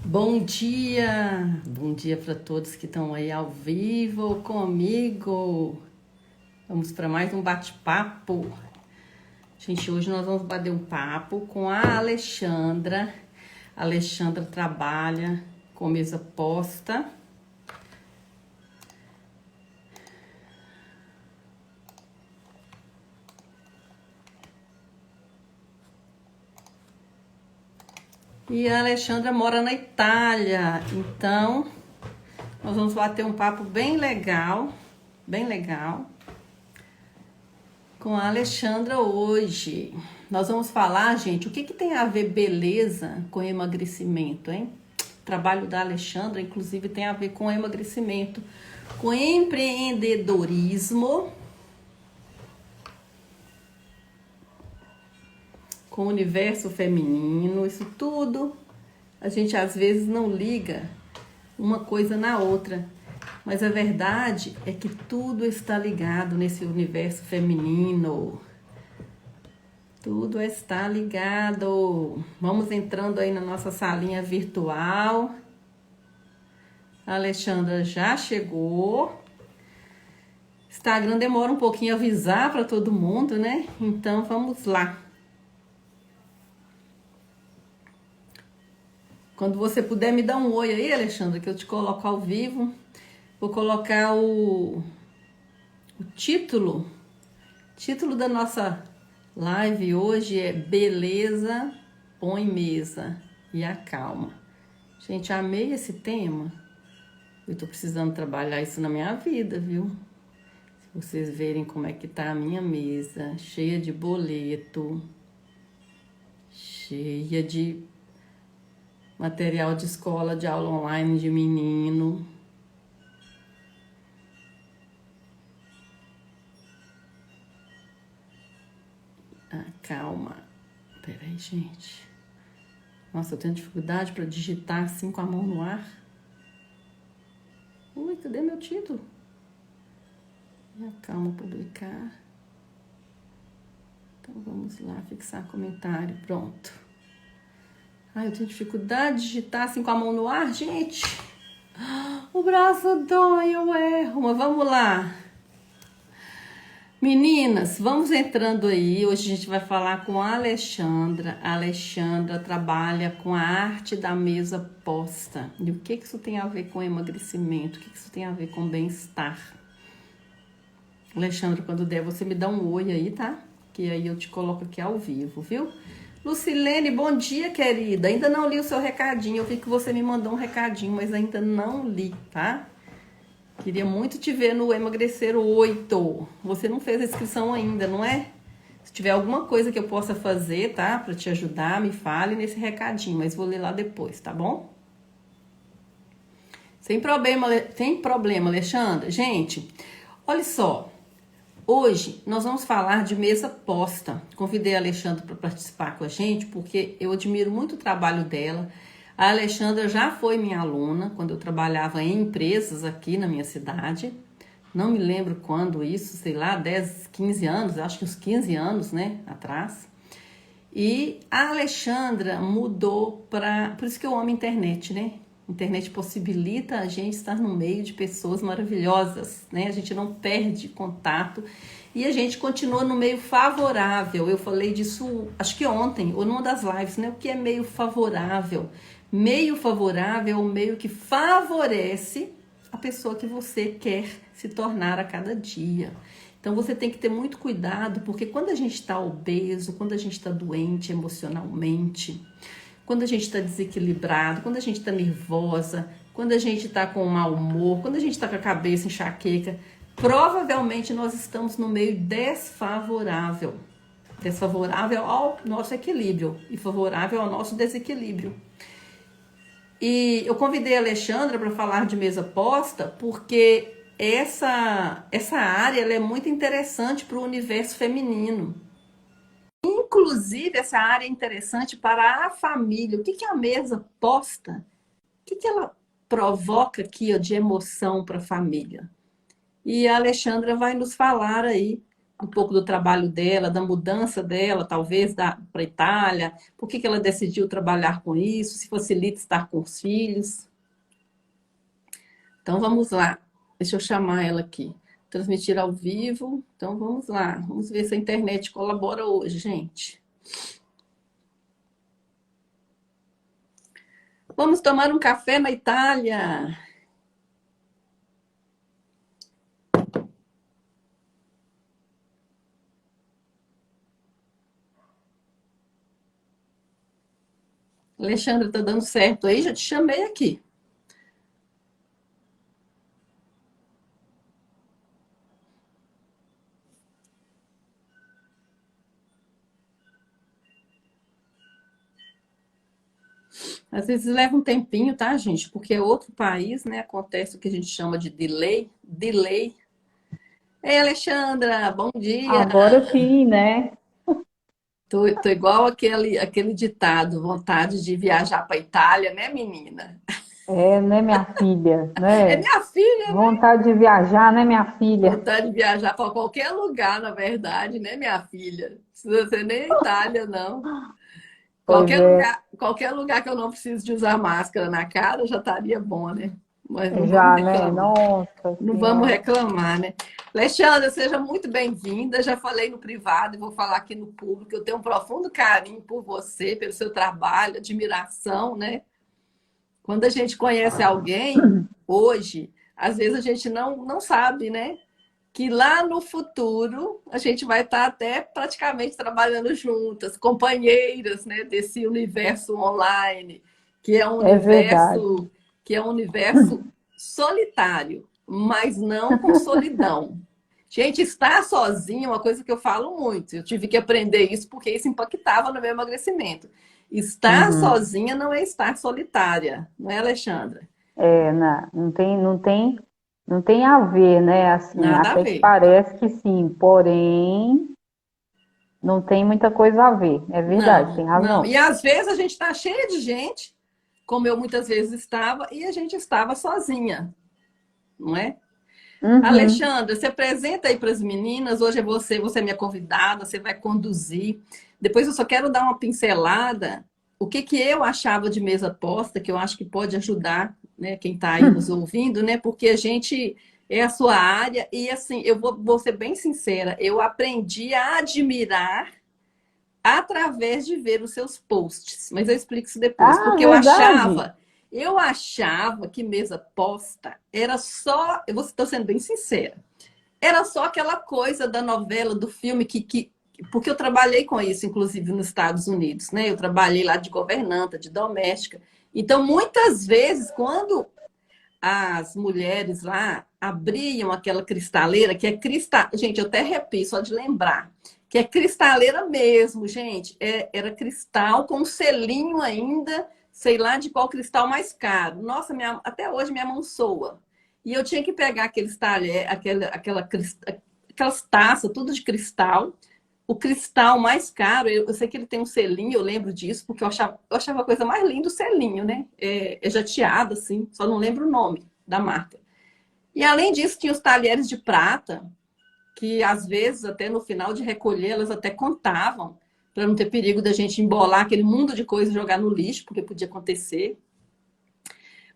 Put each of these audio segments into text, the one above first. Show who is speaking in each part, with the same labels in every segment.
Speaker 1: Bom dia para todos que estão aí ao vivo comigo. Vamos para mais um bate-papo. Gente, hoje nós vamos bater um papo com a Alexandra. A Alexandra trabalha com mesa posta. E a Alexandra mora na Itália, então nós vamos bater um papo bem legal com a Alexandra hoje. Nós vamos falar, gente, o que tem a ver beleza com emagrecimento, hein? O trabalho da Alexandra, inclusive, tem a ver com emagrecimento, com empreendedorismo, com o universo feminino, isso tudo. A gente às vezes não liga uma coisa na outra, mas a verdade é que tudo está ligado nesse universo feminino. Tudo está ligado. Vamos entrando aí na nossa salinha virtual. A Alexandra já chegou. Instagram demora um pouquinho a avisar para todo mundo, né? Então vamos lá. Quando você puder me dar um oi aí, Alexandra, que eu te coloco ao vivo. Vou colocar o título. O título da nossa live hoje é Beleza, põe mesa e acalma. Gente, amei esse tema. Eu tô precisando trabalhar isso na minha vida, viu? Se vocês verem como é que tá a minha mesa, cheia de boleto, cheia de material de escola, de aula online de menino. Calma. Peraí, gente. Nossa, eu tenho dificuldade para digitar assim com a mão no ar. Ui, cadê meu título? Calma, publicar. Então vamos lá, fixar comentário. Pronto. Ai, eu tenho dificuldade de digitar assim com a mão no ar, gente. O braço dói, eu erro. Mas vamos lá. Meninas, vamos entrando aí. Hoje a gente vai falar com a Alexandra. A Alexandra trabalha com a arte da mesa posta. E o que isso tem a ver com emagrecimento? O que isso tem a ver com bem-estar? Alexandra, quando der, você me dá um oi aí, tá? Que aí eu te coloco aqui ao vivo, viu? Lucilene, bom dia, querida. Ainda não li o seu recadinho. Eu vi que você me mandou um recadinho, mas ainda não li, tá? Queria muito te ver no Emagrecer 8. Você não fez a inscrição ainda, não é? Se tiver alguma coisa que eu possa fazer, tá? Pra te ajudar, me fale nesse recadinho, mas vou ler lá depois, tá bom? Sem problema, Alexandra. Gente, olha só. Hoje nós vamos falar de mesa posta. Convidei a Alexandra para participar com a gente, porque eu admiro muito o trabalho dela. A Alexandra já foi minha aluna quando eu trabalhava em empresas aqui na minha cidade. Não me lembro quando isso, sei lá, 10, 15 anos, acho que uns 15 anos, né, atrás. E a Alexandra mudou para... Por isso que eu amo a internet, né? A internet possibilita a gente estar no meio de pessoas maravilhosas, né? A gente não perde contato e a gente continua no meio favorável. Eu falei disso, acho que ontem, ou numa das lives, né? O que é meio favorável? Meio favorável é o meio que favorece a pessoa que você quer se tornar a cada dia. Então você tem que ter muito cuidado, porque quando a gente está obeso, quando a gente está doente emocionalmente, quando a gente está desequilibrado, quando a gente está nervosa, quando a gente está com mau humor, quando a gente está com a cabeça enxaqueca, provavelmente nós estamos no meio desfavorável. Desfavorável ao nosso equilíbrio e favorável ao nosso desequilíbrio. E eu convidei a Alexandra para falar de mesa posta porque essa área ela é muito interessante para o universo feminino. Inclusive, essa área é interessante para a família. O que é a mesa posta? O que ela provoca aqui ó, de emoção para a família? E a Alexandra vai nos falar aí um pouco do trabalho dela, da mudança dela, talvez, para a Itália. Por que ela decidiu trabalhar com isso? Se facilita estar com os filhos. Então, vamos lá. Deixa eu chamar ela aqui. Transmitir ao vivo. Então, vamos lá. Vamos ver se a internet colabora hoje, gente. Vamos tomar um café na Itália. Alexandra, tá dando certo aí? Já te chamei aqui. Às vezes leva um tempinho, tá, gente? Porque é outro país, né? Acontece o que a gente chama de delay. Delay. Ei, Alexandra, bom dia.
Speaker 2: Agora sim, né?
Speaker 1: Tô igual aquele ditado, vontade de viajar para Itália, né, menina?
Speaker 2: É, né, minha filha,
Speaker 1: É
Speaker 2: né?
Speaker 1: minha filha, né?
Speaker 2: Vontade de viajar, né, minha filha?
Speaker 1: Vontade de viajar para qualquer lugar, na verdade, né, minha filha? Não precisa ser nem a Itália, não.
Speaker 2: Pois é,
Speaker 1: Qualquer lugar que eu não preciso de usar máscara na cara já estaria bom, né? Mas não vamos
Speaker 2: já, né?
Speaker 1: reclamar.
Speaker 2: Nossa
Speaker 1: Não vamos
Speaker 2: Senhora.
Speaker 1: reclamar, né? Alexandra, seja muito bem-vinda. Já falei no privado e vou falar aqui no público. Eu tenho um profundo carinho por você, pelo seu trabalho, admiração, né? Quando a gente conhece alguém, hoje, às vezes a gente não sabe, né? Que lá no futuro a gente vai estar até praticamente trabalhando juntas, companheiras, né? Desse universo online, que é um
Speaker 2: É verdade.
Speaker 1: universo, que é um universo solitário, mas não com solidão. Gente, estar sozinha é uma coisa que eu falo muito. Eu tive que aprender isso porque isso impactava no meu emagrecimento. Estar
Speaker 2: Uhum.
Speaker 1: sozinha não é estar solitária, não é, Alexandra?
Speaker 2: É, não tem a ver, né? Assim,
Speaker 1: Nada a
Speaker 2: até que
Speaker 1: ver.
Speaker 2: parece que sim, porém, não tem muita coisa a ver. É verdade,
Speaker 1: Não,
Speaker 2: tem
Speaker 1: não.
Speaker 2: razão.
Speaker 1: E às vezes a gente está cheia de gente, como eu muitas vezes estava, e a gente estava sozinha, não é?
Speaker 2: Uhum.
Speaker 1: Alexandra, se apresenta aí para as meninas. Hoje é você é minha convidada, você vai conduzir. Depois eu só quero dar uma pincelada. O que que eu achava de mesa posta, que eu acho que pode ajudar, né, quem está aí nos ouvindo, né? Porque a gente é a sua área e assim, vou ser bem sincera, eu aprendi a admirar através de ver os seus posts. Mas eu explico isso depois,
Speaker 2: Ah,
Speaker 1: porque
Speaker 2: verdade.
Speaker 1: eu achava que mesa posta era só, eu estou sendo bem sincera, era só aquela coisa da novela, do filme porque eu trabalhei com isso, inclusive nos Estados Unidos, né? Eu trabalhei lá de governanta, de doméstica. Então, muitas vezes, quando as mulheres lá abriam aquela cristaleira, que é cristal. Gente, eu até arrepio só de lembrar. Que é cristaleira mesmo, gente. Era cristal com um selinho ainda, sei lá de qual cristal mais caro. Nossa, até hoje minha mão soa. E eu tinha que pegar aqueles talher, aquelas taças, tudo de cristal. O cristal mais caro, eu sei que ele tem um selinho, eu lembro disso, porque eu achava a coisa mais linda o selinho, né? É jateado, assim, só não lembro o nome da marca. E além disso, tinha os talheres de prata, que às vezes, até no final de recolher, elas até contavam, para não ter perigo da gente embolar aquele mundo de coisa e jogar no lixo, porque podia acontecer.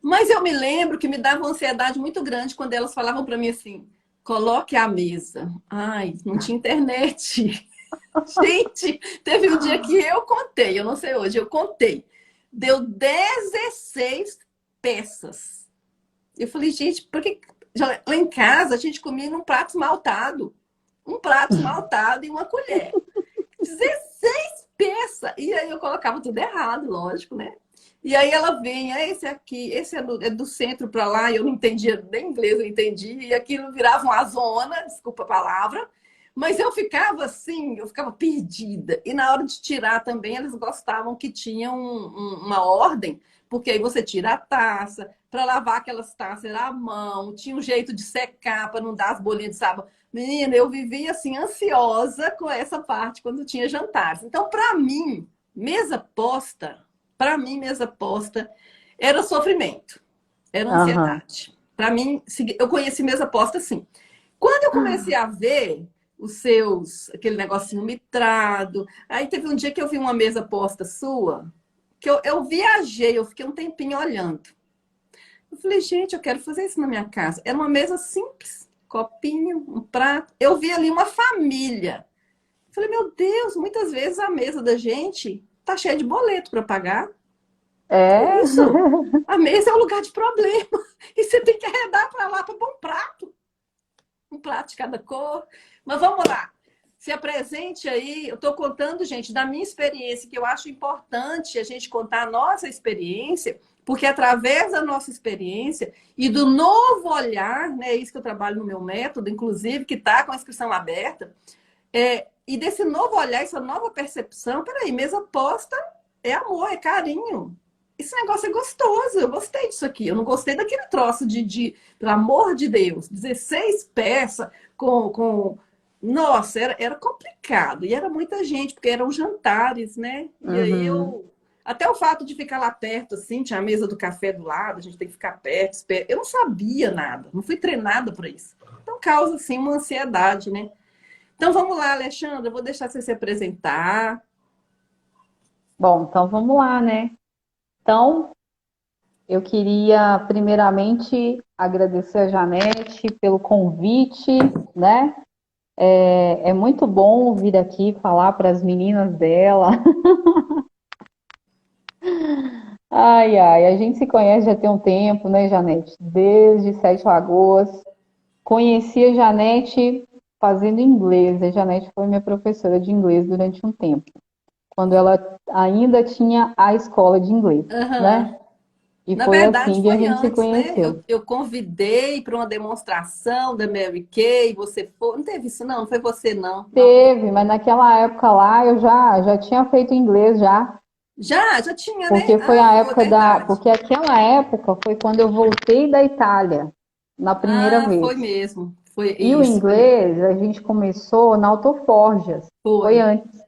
Speaker 1: Mas eu me lembro que me dava uma ansiedade muito grande quando elas falavam para mim assim: coloque a mesa. Ai, não tinha internet. Gente, teve um dia que eu contei, eu não sei hoje, eu contei. Deu 16 peças. Eu falei, gente, porque lá em casa a gente comia num prato esmaltado. Um prato esmaltado e uma colher. 16 peças. E aí eu colocava tudo errado, lógico, né? E aí ela vem, esse aqui, esse é do centro para lá, e eu não entendia nem inglês, eu entendi, e aquilo virava uma zona, desculpa a palavra, mas eu ficava assim, eu ficava perdida. E na hora de tirar também, eles gostavam que tinha uma ordem, porque aí você tira a taça, para lavar aquelas taças era à mão, tinha um jeito de secar para não dar as bolinhas de sabão. Menina, eu vivia assim ansiosa com essa parte quando tinha jantares. Então, para mim mesa posta era sofrimento, era
Speaker 2: Aham.
Speaker 1: ansiedade. Para mim, eu conheci mesa posta assim. Quando eu comecei a ver aquele negocinho mitrado. Aí teve um dia que eu vi uma mesa posta sua, que eu viajei, eu fiquei um tempinho olhando. Eu falei, gente, eu quero fazer isso na minha casa. Era uma mesa simples, copinho, um prato. Eu vi ali uma família. Eu falei, meu Deus, muitas vezes a mesa da gente tá cheia de boleto para pagar. Que
Speaker 2: É,
Speaker 1: isso? A mesa é um lugar de problema. E você tem que arredar para lá para bom prato. Um prato de cada cor. Mas vamos lá. Se apresente aí. Eu estou contando, gente, da minha experiência, que eu acho importante a gente contar a nossa experiência, porque através da nossa experiência e do novo olhar, né, é isso que eu trabalho no meu método, inclusive, que está com a inscrição aberta, e desse novo olhar, essa nova percepção, peraí, mesa posta é amor, é carinho. Esse negócio é gostoso, eu gostei disso aqui. Eu não gostei daquele troço pelo amor de Deus, 16 peças com... Nossa, era complicado. E era muita gente, porque eram jantares, né? E aí
Speaker 2: uhum.
Speaker 1: até o fato de ficar lá perto, assim, tinha a mesa do café do lado, a gente tem que ficar perto, esperto. Eu não sabia nada, não fui treinada para isso. Então causa, assim, uma ansiedade, né? Então vamos lá, Alexandra, eu vou deixar você se apresentar.
Speaker 2: Bom, então vamos lá, né? Então, eu queria primeiramente agradecer a Janete pelo convite, né? É muito bom vir aqui falar para as meninas dela. Ai, ai, a gente se conhece já tem um tempo, né, Janete? Desde Sete Lagoas. Conheci a Janete fazendo inglês. A Janete foi minha professora de inglês durante um tempo, quando ela ainda tinha a escola de inglês, né?
Speaker 1: Aham.
Speaker 2: E
Speaker 1: Na
Speaker 2: foi
Speaker 1: verdade,
Speaker 2: assim que a
Speaker 1: foi
Speaker 2: gente se
Speaker 1: antes, né?
Speaker 2: conheceu.
Speaker 1: Eu convidei para uma demonstração da Mary Kay, você foi. Não teve isso, não? Não foi você, não. Não.
Speaker 2: Teve, mas naquela época lá eu já tinha feito inglês já,
Speaker 1: Já tinha, né?
Speaker 2: porque foi
Speaker 1: Ah,
Speaker 2: a
Speaker 1: foi
Speaker 2: época da,
Speaker 1: verdade.
Speaker 2: porque aquela época foi quando eu voltei da Itália na primeira
Speaker 1: Ah,
Speaker 2: vez.
Speaker 1: foi mesmo. Foi
Speaker 2: E o
Speaker 1: isso, foi mesmo.
Speaker 2: inglês a gente começou na Autoforjas. Foi
Speaker 1: Foi.
Speaker 2: antes,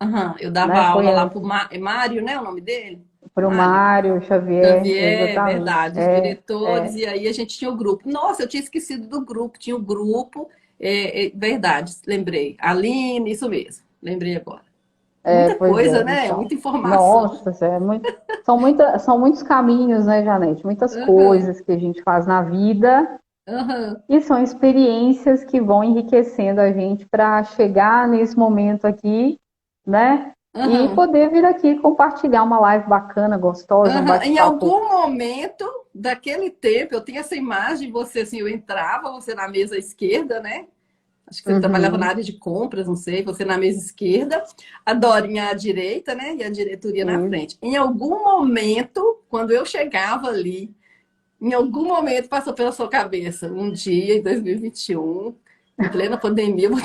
Speaker 1: Aham. Eu dava
Speaker 2: né? Foi
Speaker 1: aula lá
Speaker 2: antes.
Speaker 1: pro Mário, né? O nome dele?
Speaker 2: Para o
Speaker 1: Mário.
Speaker 2: Mário Xavier,
Speaker 1: Xavier,
Speaker 2: exatamente.
Speaker 1: verdade, os diretores, e aí a gente tinha o grupo. Nossa, eu tinha esquecido do grupo, tinha o grupo, verdade, lembrei. Aline, isso mesmo, lembrei agora. Muita
Speaker 2: Pois
Speaker 1: coisa,
Speaker 2: é,
Speaker 1: né?
Speaker 2: então.
Speaker 1: Muita informação.
Speaker 2: Nossa, são muitos caminhos, né, Janete? Muitas
Speaker 1: Aham,
Speaker 2: coisas que a gente faz na vida
Speaker 1: aham,
Speaker 2: e são experiências que vão enriquecendo a gente para chegar nesse momento aqui, né? E
Speaker 1: aham,
Speaker 2: poder vir aqui compartilhar uma live bacana, gostosa, um
Speaker 1: aham. Em
Speaker 2: bate-papo.
Speaker 1: algum momento daquele tempo, eu tenho essa imagem de você assim, eu entrava, você na mesa esquerda, né? Acho que você trabalhava na
Speaker 2: Uhum,
Speaker 1: área de compras, não sei, você na mesa esquerda, a Dorinha à direita, né? E a diretoria na
Speaker 2: isso.
Speaker 1: frente. Em algum momento, quando eu chegava ali, em algum momento passou pela sua cabeça, um dia em 2021, em plena pandemia, eu vou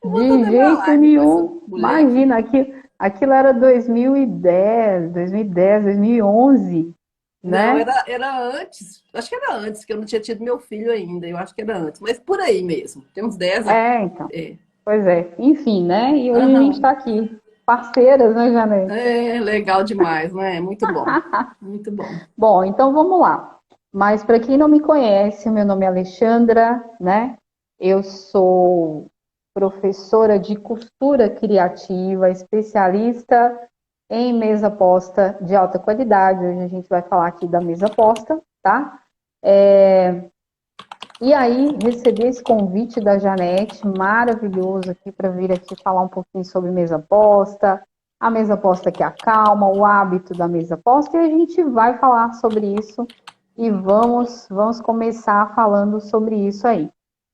Speaker 2: De
Speaker 1: fazer minha
Speaker 2: jeito
Speaker 1: live com essa
Speaker 2: nenhum.
Speaker 1: mulher aqui.
Speaker 2: Imagina, aquilo era 2010, 2010, 2011,
Speaker 1: Não,
Speaker 2: né?
Speaker 1: era antes, acho que era antes, que eu não tinha tido meu filho ainda, eu acho que era antes, mas por aí mesmo, tem uns 10 anos.
Speaker 2: Então.
Speaker 1: É.
Speaker 2: Pois é. Enfim, né? E hoje a gente está
Speaker 1: Aham.
Speaker 2: aqui, parceiras, né, Janete?
Speaker 1: É legal demais, não é? Muito bom, muito bom.
Speaker 2: Bom, então vamos lá. Mas para quem não me conhece, meu nome é Alexandra, né? Eu sou professora de costura criativa, especialista em mesa posta de alta qualidade. Hoje a gente vai falar aqui da mesa posta, tá? E aí, recebi esse convite da Janete, maravilhoso aqui, para vir aqui falar um pouquinho sobre mesa posta, a mesa posta que acalma, o hábito da mesa posta, e a gente vai falar sobre isso e vamos começar falando sobre isso aí.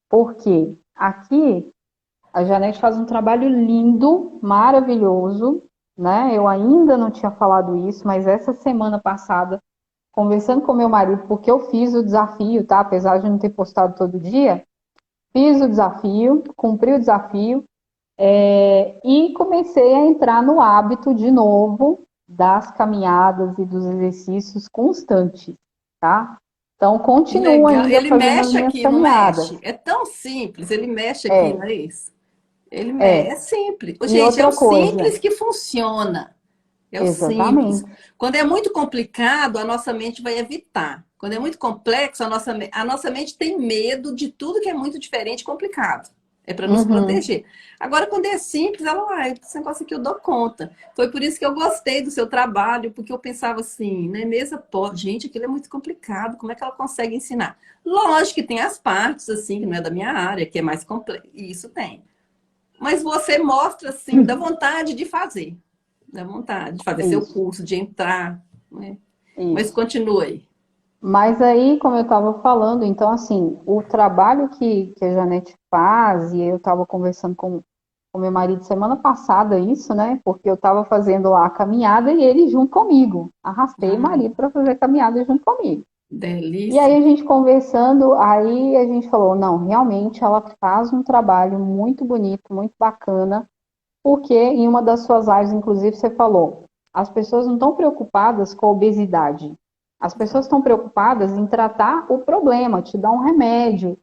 Speaker 2: Porque aqui a Janete faz um trabalho lindo, maravilhoso, né? Eu ainda não tinha falado isso, mas essa semana passada conversando com meu marido, porque eu fiz o desafio, tá? Apesar de não ter postado todo dia, fiz o desafio, cumpri o desafio, e comecei a entrar no hábito de novo das caminhadas e dos exercícios constantes, tá? Então,
Speaker 1: Que
Speaker 2: continuo
Speaker 1: legal.
Speaker 2: ainda
Speaker 1: Ele
Speaker 2: fazendo as
Speaker 1: mexe
Speaker 2: minhas
Speaker 1: aqui, não
Speaker 2: caminhadas.
Speaker 1: mexe? É tão simples, ele mexe aqui, não
Speaker 2: É,
Speaker 1: é isso? Ele mexe, é
Speaker 2: é.
Speaker 1: simples. Ô,
Speaker 2: E
Speaker 1: gente, é o
Speaker 2: outra
Speaker 1: simples
Speaker 2: coisa,
Speaker 1: que funciona. É o simples.
Speaker 2: exatamente.
Speaker 1: Quando é muito complicado, a nossa mente vai evitar. Quando é muito complexo, a nossa mente tem medo de tudo que é muito diferente e complicado. É para nos
Speaker 2: Uhum.
Speaker 1: proteger. Agora, quando é simples, ela, esse negócio aqui eu dou conta. Foi por isso que eu gostei do seu trabalho, porque eu pensava assim, né, mesa pó, gente, aquilo é muito complicado, como é que ela consegue ensinar? Lógico que tem as partes, assim, que não é da minha área, que é mais complexo, isso tem. Mas você mostra, assim, da vontade de fazer, da vontade de fazer seu
Speaker 2: Isso,
Speaker 1: curso, de entrar, né? Mas
Speaker 2: isso.
Speaker 1: continue.
Speaker 2: Mas aí, como eu estava falando, então, assim, o trabalho que a Janete faz, e eu estava conversando com meu marido semana passada isso, né? Porque eu estava fazendo lá a caminhada e ele junto comigo. Arrastei o
Speaker 1: Ai,
Speaker 2: marido para fazer a caminhada junto comigo. E aí
Speaker 1: delícia.
Speaker 2: a gente conversando, aí a gente falou, não, realmente ela faz um trabalho muito bonito, muito bacana, porque em uma das suas lives, inclusive, você falou, as pessoas não estão preocupadas com a obesidade. As pessoas estão preocupadas em tratar o problema, te dar um remédio.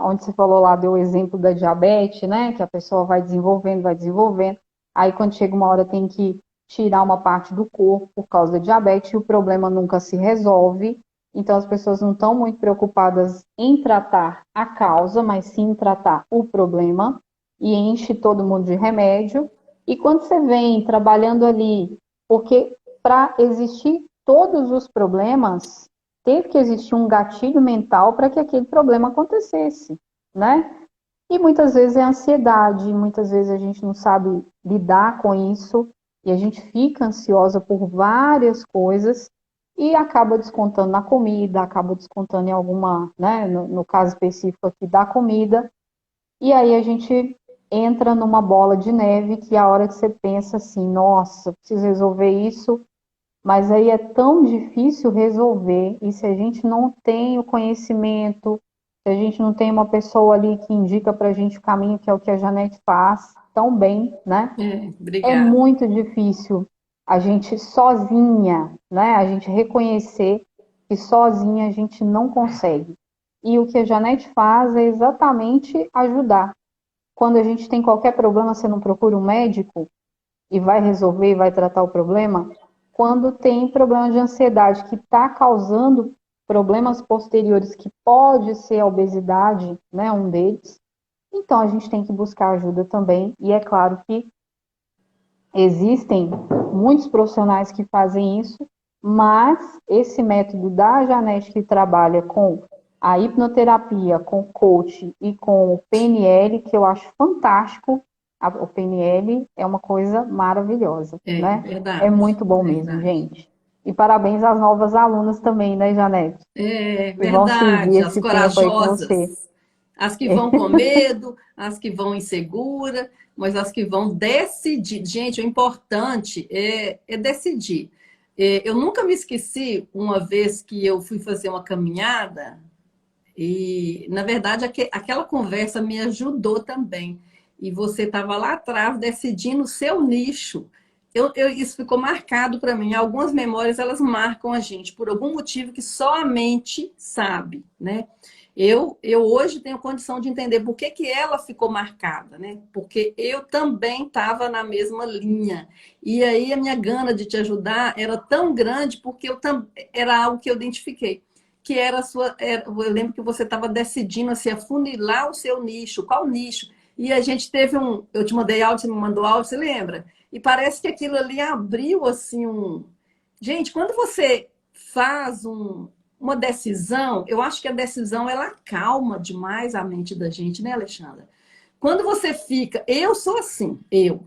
Speaker 2: Onde você falou lá, deu o exemplo da diabetes, né? Que a pessoa vai desenvolvendo, vai desenvolvendo. Aí quando chega uma hora tem que tirar uma parte do corpo por causa da diabetes e o problema nunca se resolve. Então as pessoas não estão muito preocupadas em tratar a causa, mas sim em tratar o problema e enche todo mundo de remédio. E quando você vem trabalhando ali, porque para existir todos os problemas, teve que existir um gatilho mental para que aquele problema acontecesse, né? E muitas vezes é ansiedade, muitas vezes a gente não sabe lidar com isso e a gente fica ansiosa por várias coisas e acaba descontando na comida, acaba descontando em alguma, né, no caso específico aqui da comida, e aí a gente entra numa bola de neve que a hora que você pensa assim, nossa, preciso resolver isso, mas aí é tão difícil resolver, e se a gente não tem o conhecimento, se a gente não tem uma pessoa ali que indica para a gente o caminho, que é o que a Janete faz tão bem, né? É
Speaker 1: Obrigada.
Speaker 2: muito difícil a gente sozinha, né? A gente reconhecer que sozinha a gente não consegue. E o que a Janete faz é exatamente ajudar. Quando a gente tem qualquer problema, você não procura um médico e vai resolver, vai tratar o problema. Quando tem problema de ansiedade que está causando problemas posteriores, que pode ser a obesidade, né, um deles, então a gente tem que buscar ajuda também. E é claro que existem muitos profissionais que fazem isso, mas esse método da Janete que trabalha com a hipnoterapia, com o coach e com o PNL, que eu acho fantástico, o PNL é uma coisa maravilhosa,
Speaker 1: É
Speaker 2: né? É
Speaker 1: verdade,
Speaker 2: muito bom mesmo,
Speaker 1: verdade.
Speaker 2: gente. E parabéns às novas alunas também, né, Janete?
Speaker 1: É
Speaker 2: Que vão seguir
Speaker 1: verdade, as
Speaker 2: esse tempo aí com você.
Speaker 1: corajosas, as que vão com medo, as que vão insegura, mas as que vão decidir. Gente, o importante é decidir. Eu nunca me esqueci uma vez que eu fui fazer uma caminhada e, na verdade, aquela conversa me ajudou também. E você estava lá atrás decidindo o seu nicho. Isso ficou marcado para mim. Algumas memórias, elas marcam a gente por algum motivo que só a mente sabe, né? Eu hoje tenho condição de entender por que ela ficou marcada, né? Porque eu também estava na mesma linha. E aí a minha gana de te ajudar era tão grande porque era algo que eu identifiquei que era a sua. Eu lembro que você estava decidindo assim, afunilar o seu nicho. Qual nicho? E a gente teve um. Eu te mandei áudio, você me mandou áudio, você lembra? E parece que aquilo ali abriu assim um. Gente, quando você faz uma decisão, eu acho que a decisão ela acalma demais a mente da gente, né, Alexandra? Quando você fica, eu sou assim, eu.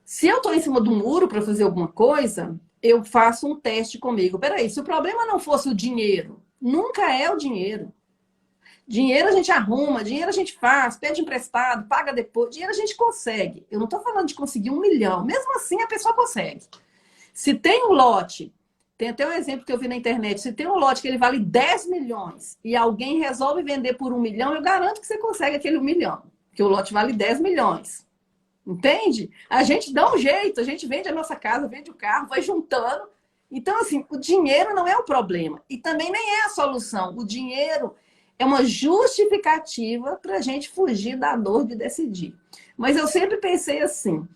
Speaker 1: Se eu estou em cima do muro para fazer alguma coisa, eu faço um teste comigo. Peraí, se o problema não fosse o dinheiro, nunca é o dinheiro. Dinheiro a gente arruma, dinheiro a gente faz, pede emprestado, paga depois. Dinheiro a gente consegue. Eu não estou falando de conseguir 1 milhão. Mesmo assim, a pessoa consegue. Se tem um lote, tem até um exemplo que eu vi na internet. Se tem um lote que ele vale 10 milhões e alguém resolve vender por 1 milhão, eu garanto que você consegue aquele 1 milhão. Porque o lote vale 10 milhões. Entende? A gente dá um jeito, a gente vende a nossa casa, vende o carro, vai juntando. Então, assim, o dinheiro não é o problema. E também nem é a solução. O dinheiro é uma justificativa para a gente fugir da dor de decidir. Mas eu sempre pensei assim: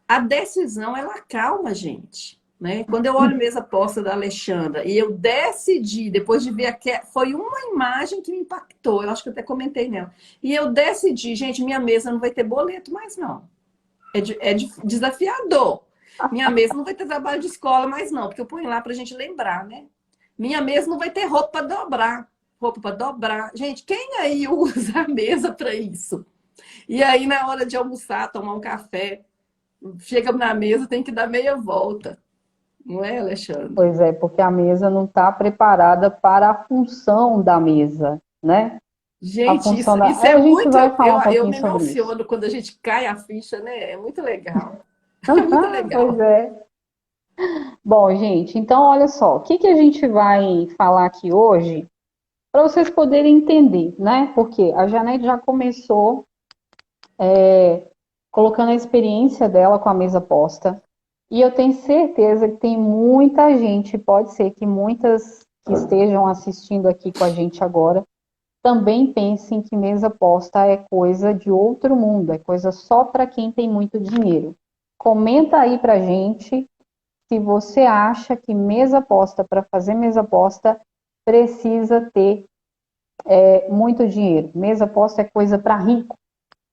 Speaker 1: a decisão, ela acalma a gente. né? Quando eu olho mesa posta da Alexandra e eu decidi, depois de ver foi uma imagem que me impactou, eu acho que eu até comentei nela. E eu decidi, gente, minha mesa não vai ter boleto mais não. Desafiador. Minha mesa não vai ter trabalho de escola mais não, porque eu ponho lá pra gente lembrar, né? Minha mesa não vai ter roupa para dobrar. Roupa para dobrar. Gente, quem aí usa a mesa para isso? E aí, na hora de almoçar, tomar um café, chega na mesa, tem que dar meia volta. Não é, Alexandre?
Speaker 2: Pois é, porque a mesa não está preparada para a função da mesa, né? A
Speaker 1: Gente,
Speaker 2: função da.
Speaker 1: isso é
Speaker 2: A gente
Speaker 1: muito.
Speaker 2: vai falar um
Speaker 1: Eu
Speaker 2: pouquinho
Speaker 1: me
Speaker 2: sobre isso.
Speaker 1: emociono quando a gente cai a ficha, né? É muito legal. É muito
Speaker 2: Pois
Speaker 1: legal.
Speaker 2: é. Bom, gente, então olha só, o que que a gente vai falar aqui hoje para vocês poderem entender, né? Porque a Janete já começou colocando a experiência dela com a mesa posta. E eu tenho certeza que tem muita gente, pode ser que muitas que estejam assistindo aqui com a gente agora, também pensem que mesa posta é coisa de outro mundo, é coisa só para quem tem muito dinheiro. Comenta aí pra gente se você acha que mesa posta, para fazer mesa posta, precisa ter muito dinheiro. Mesa posta é coisa para rico.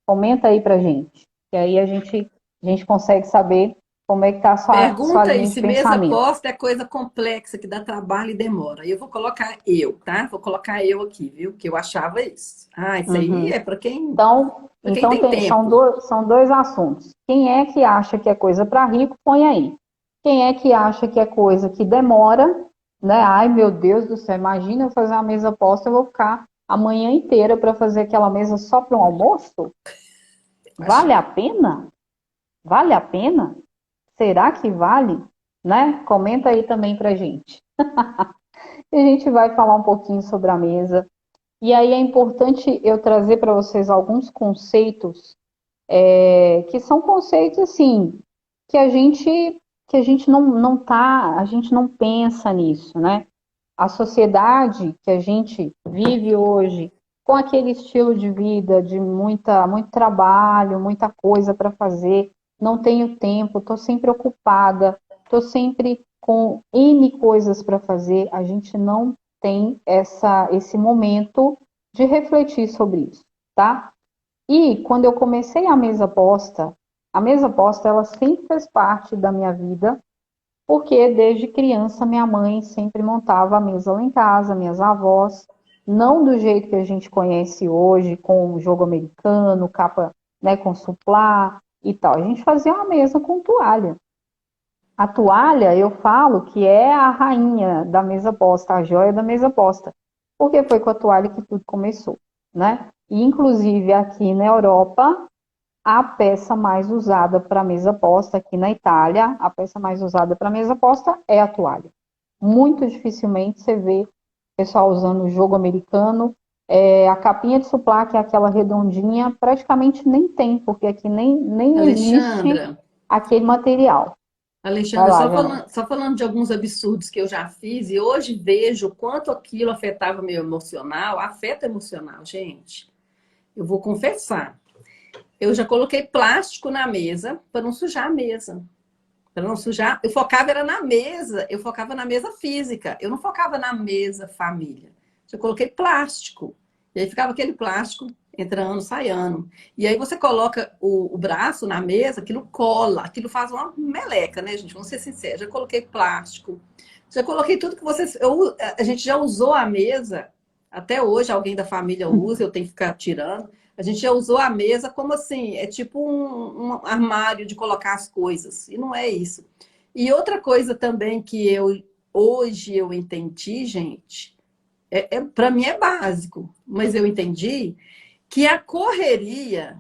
Speaker 2: Comenta aí pra gente. E aí a gente consegue saber como é que está a sua
Speaker 1: Pergunta aí
Speaker 2: linha de
Speaker 1: se mesa
Speaker 2: pensamento.
Speaker 1: posta é coisa complexa, que dá trabalho e demora. E eu vou colocar eu, tá? Vou colocar eu aqui, viu? Que eu achava isso. Ah, isso aí
Speaker 2: Uhum.
Speaker 1: é
Speaker 2: Então,
Speaker 1: para quem tem
Speaker 2: são,
Speaker 1: tempo.
Speaker 2: são dois assuntos. Quem é que acha que é coisa para rico, põe aí. Quem é que acha que é coisa que demora, né? Ai, meu Deus do céu, imagina eu fazer uma mesa posta, eu vou ficar a manhã inteira para fazer aquela mesa só para um almoço? Vale a pena? Vale a pena? Será que vale? Né? Comenta aí também pra gente. E a gente vai falar um pouquinho sobre a mesa. E aí é importante eu trazer para vocês alguns conceitos que são conceitos assim que a gente a gente não pensa nisso, né? A sociedade que a gente vive hoje, com aquele estilo de vida de muito trabalho, muita coisa para fazer, não tenho tempo, estou sempre ocupada, estou sempre com N coisas para fazer, a gente não tem esse momento de refletir sobre isso, tá? E quando eu comecei a mesa posta ela sempre fez parte da minha vida, porque desde criança minha mãe sempre montava a mesa lá em casa, minhas avós, não do jeito que a gente conhece hoje, com o jogo americano, capa, né, com suplá e tal. A gente fazia uma mesa com toalha. A toalha, eu falo que é a rainha da mesa posta, a joia da mesa posta, porque foi com a toalha que tudo começou, né? E, inclusive, aqui na Europa, a peça mais usada para mesa posta, aqui na Itália, a peça mais usada para mesa posta é a toalha. Muito dificilmente você vê o pessoal usando o jogo americano. A capinha de suplá, que é aquela redondinha, praticamente nem tem, porque aqui nem existe
Speaker 1: Alexandra,
Speaker 2: aquele material. Vai
Speaker 1: Alexandra,
Speaker 2: lá, Janete.
Speaker 1: só falando de alguns absurdos que eu já fiz, e hoje vejo o quanto aquilo afetava meu emocional, afeta emocional, gente. Eu vou confessar. Eu já coloquei plástico na mesa para não sujar a mesa. Para não sujar, eu focava era na mesa, eu focava na mesa física, eu não focava na mesa família. Eu coloquei plástico. E aí ficava aquele plástico entrando, saindo. E aí você coloca o braço na mesa, aquilo cola, aquilo faz uma meleca, né, gente? Vamos ser sinceros. Já coloquei plástico, já coloquei tudo que vocês. A gente já usou a mesa, até hoje alguém da família usa, eu tenho que ficar tirando. A gente já usou a mesa como assim, é tipo um armário de colocar as coisas. E não é isso. E outra coisa também que hoje eu entendi, gente, para mim é básico, mas eu entendi que a correria,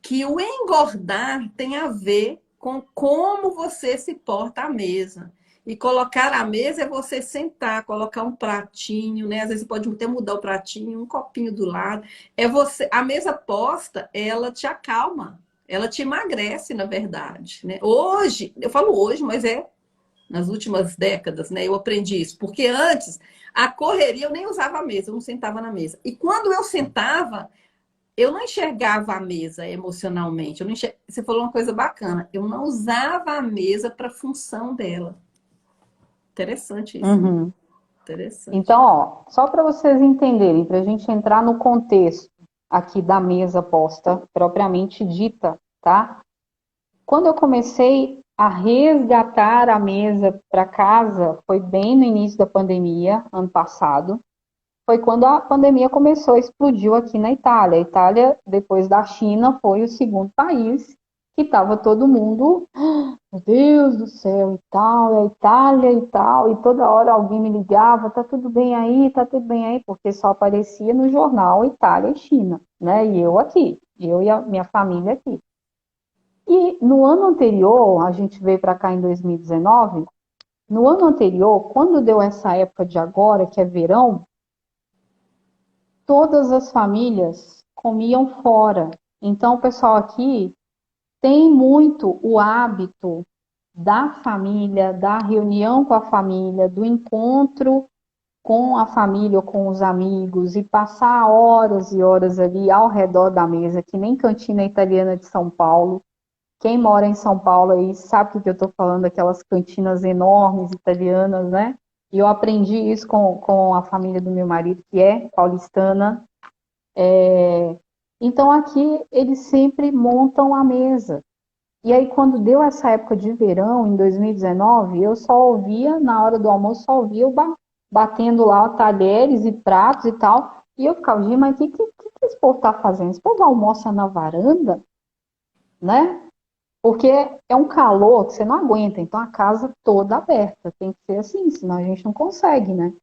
Speaker 1: que o engordar tem a ver com como você se porta à mesa. E colocar a mesa é você sentar, colocar um pratinho, né? Às vezes você pode até mudar o pratinho, um copinho do lado. É você, a mesa posta, ela te acalma, ela te emagrece, na verdade, né? Hoje, eu falo hoje, mas é nas últimas décadas, né? Eu aprendi isso, porque antes a correria eu nem usava a mesa, eu não sentava na mesa. E quando eu sentava, eu não enxergava a mesa emocionalmente. Você falou uma coisa bacana. Eu não usava a mesa para a função dela. Interessante isso.
Speaker 2: Uhum.
Speaker 1: Interessante.
Speaker 2: Então, ó, só para vocês entenderem, para a gente entrar no contexto aqui da mesa posta propriamente dita, tá? Quando eu comecei a resgatar a mesa para casa, foi bem no início da pandemia, ano passado. Foi quando a pandemia começou, explodiu aqui na Itália. A Itália, depois da China, foi o segundo país que estava todo mundo, meu Deus do céu, e tal, é a Itália e tal, e toda hora alguém me ligava, tá tudo bem aí, porque só aparecia no jornal Itália e China, né? E eu aqui, eu e a minha família aqui. E no ano anterior, a gente veio para cá em 2019, no ano anterior, quando deu essa época de agora, que é verão, todas as famílias comiam fora. Então, o pessoal aqui tem muito o hábito da família, da reunião com a família, do encontro com a família ou com os amigos e passar horas e horas ali ao redor da mesa, que nem cantina italiana de São Paulo. Quem mora em São Paulo aí sabe o que eu estou falando, aquelas cantinas enormes italianas, né? E eu aprendi isso com a família do meu marido, que é paulistana. Então aqui eles sempre montam a mesa. E aí quando deu essa época de verão, em 2019, eu só ouvia, na hora do almoço, só ouvia eu batendo lá talheres e pratos e tal. E eu ficava, gente, mas o que esse povo está fazendo? Esse povo almoça na varanda, né? Porque é um calor que você não aguenta, então a casa toda aberta, tem que ser assim, senão a gente não consegue, né?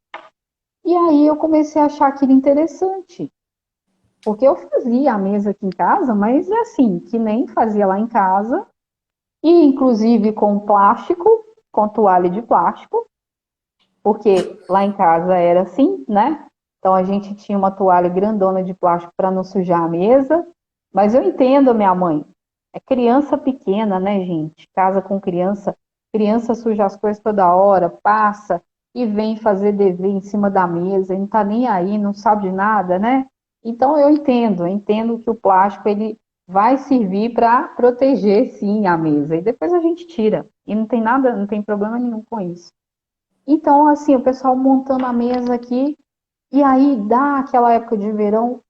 Speaker 2: E aí eu comecei a achar aquilo interessante, porque eu fazia a mesa aqui em casa, mas é assim, que nem fazia lá em casa, e inclusive com plástico, com toalha de plástico, porque lá em casa era assim, né? Então a gente tinha uma toalha grandona de plástico para não sujar a mesa, mas eu entendo a minha mãe. É criança pequena, né, gente? Casa com criança, criança suja as coisas toda hora, passa e vem fazer dever em cima da mesa, e não tá nem aí, não sabe de nada, né? Então eu entendo que o plástico ele vai servir para proteger sim a mesa e depois a gente tira. E não tem nada, não tem problema nenhum com isso. Então, assim, o pessoal montando a mesa aqui, e aí dá aquela época de verão,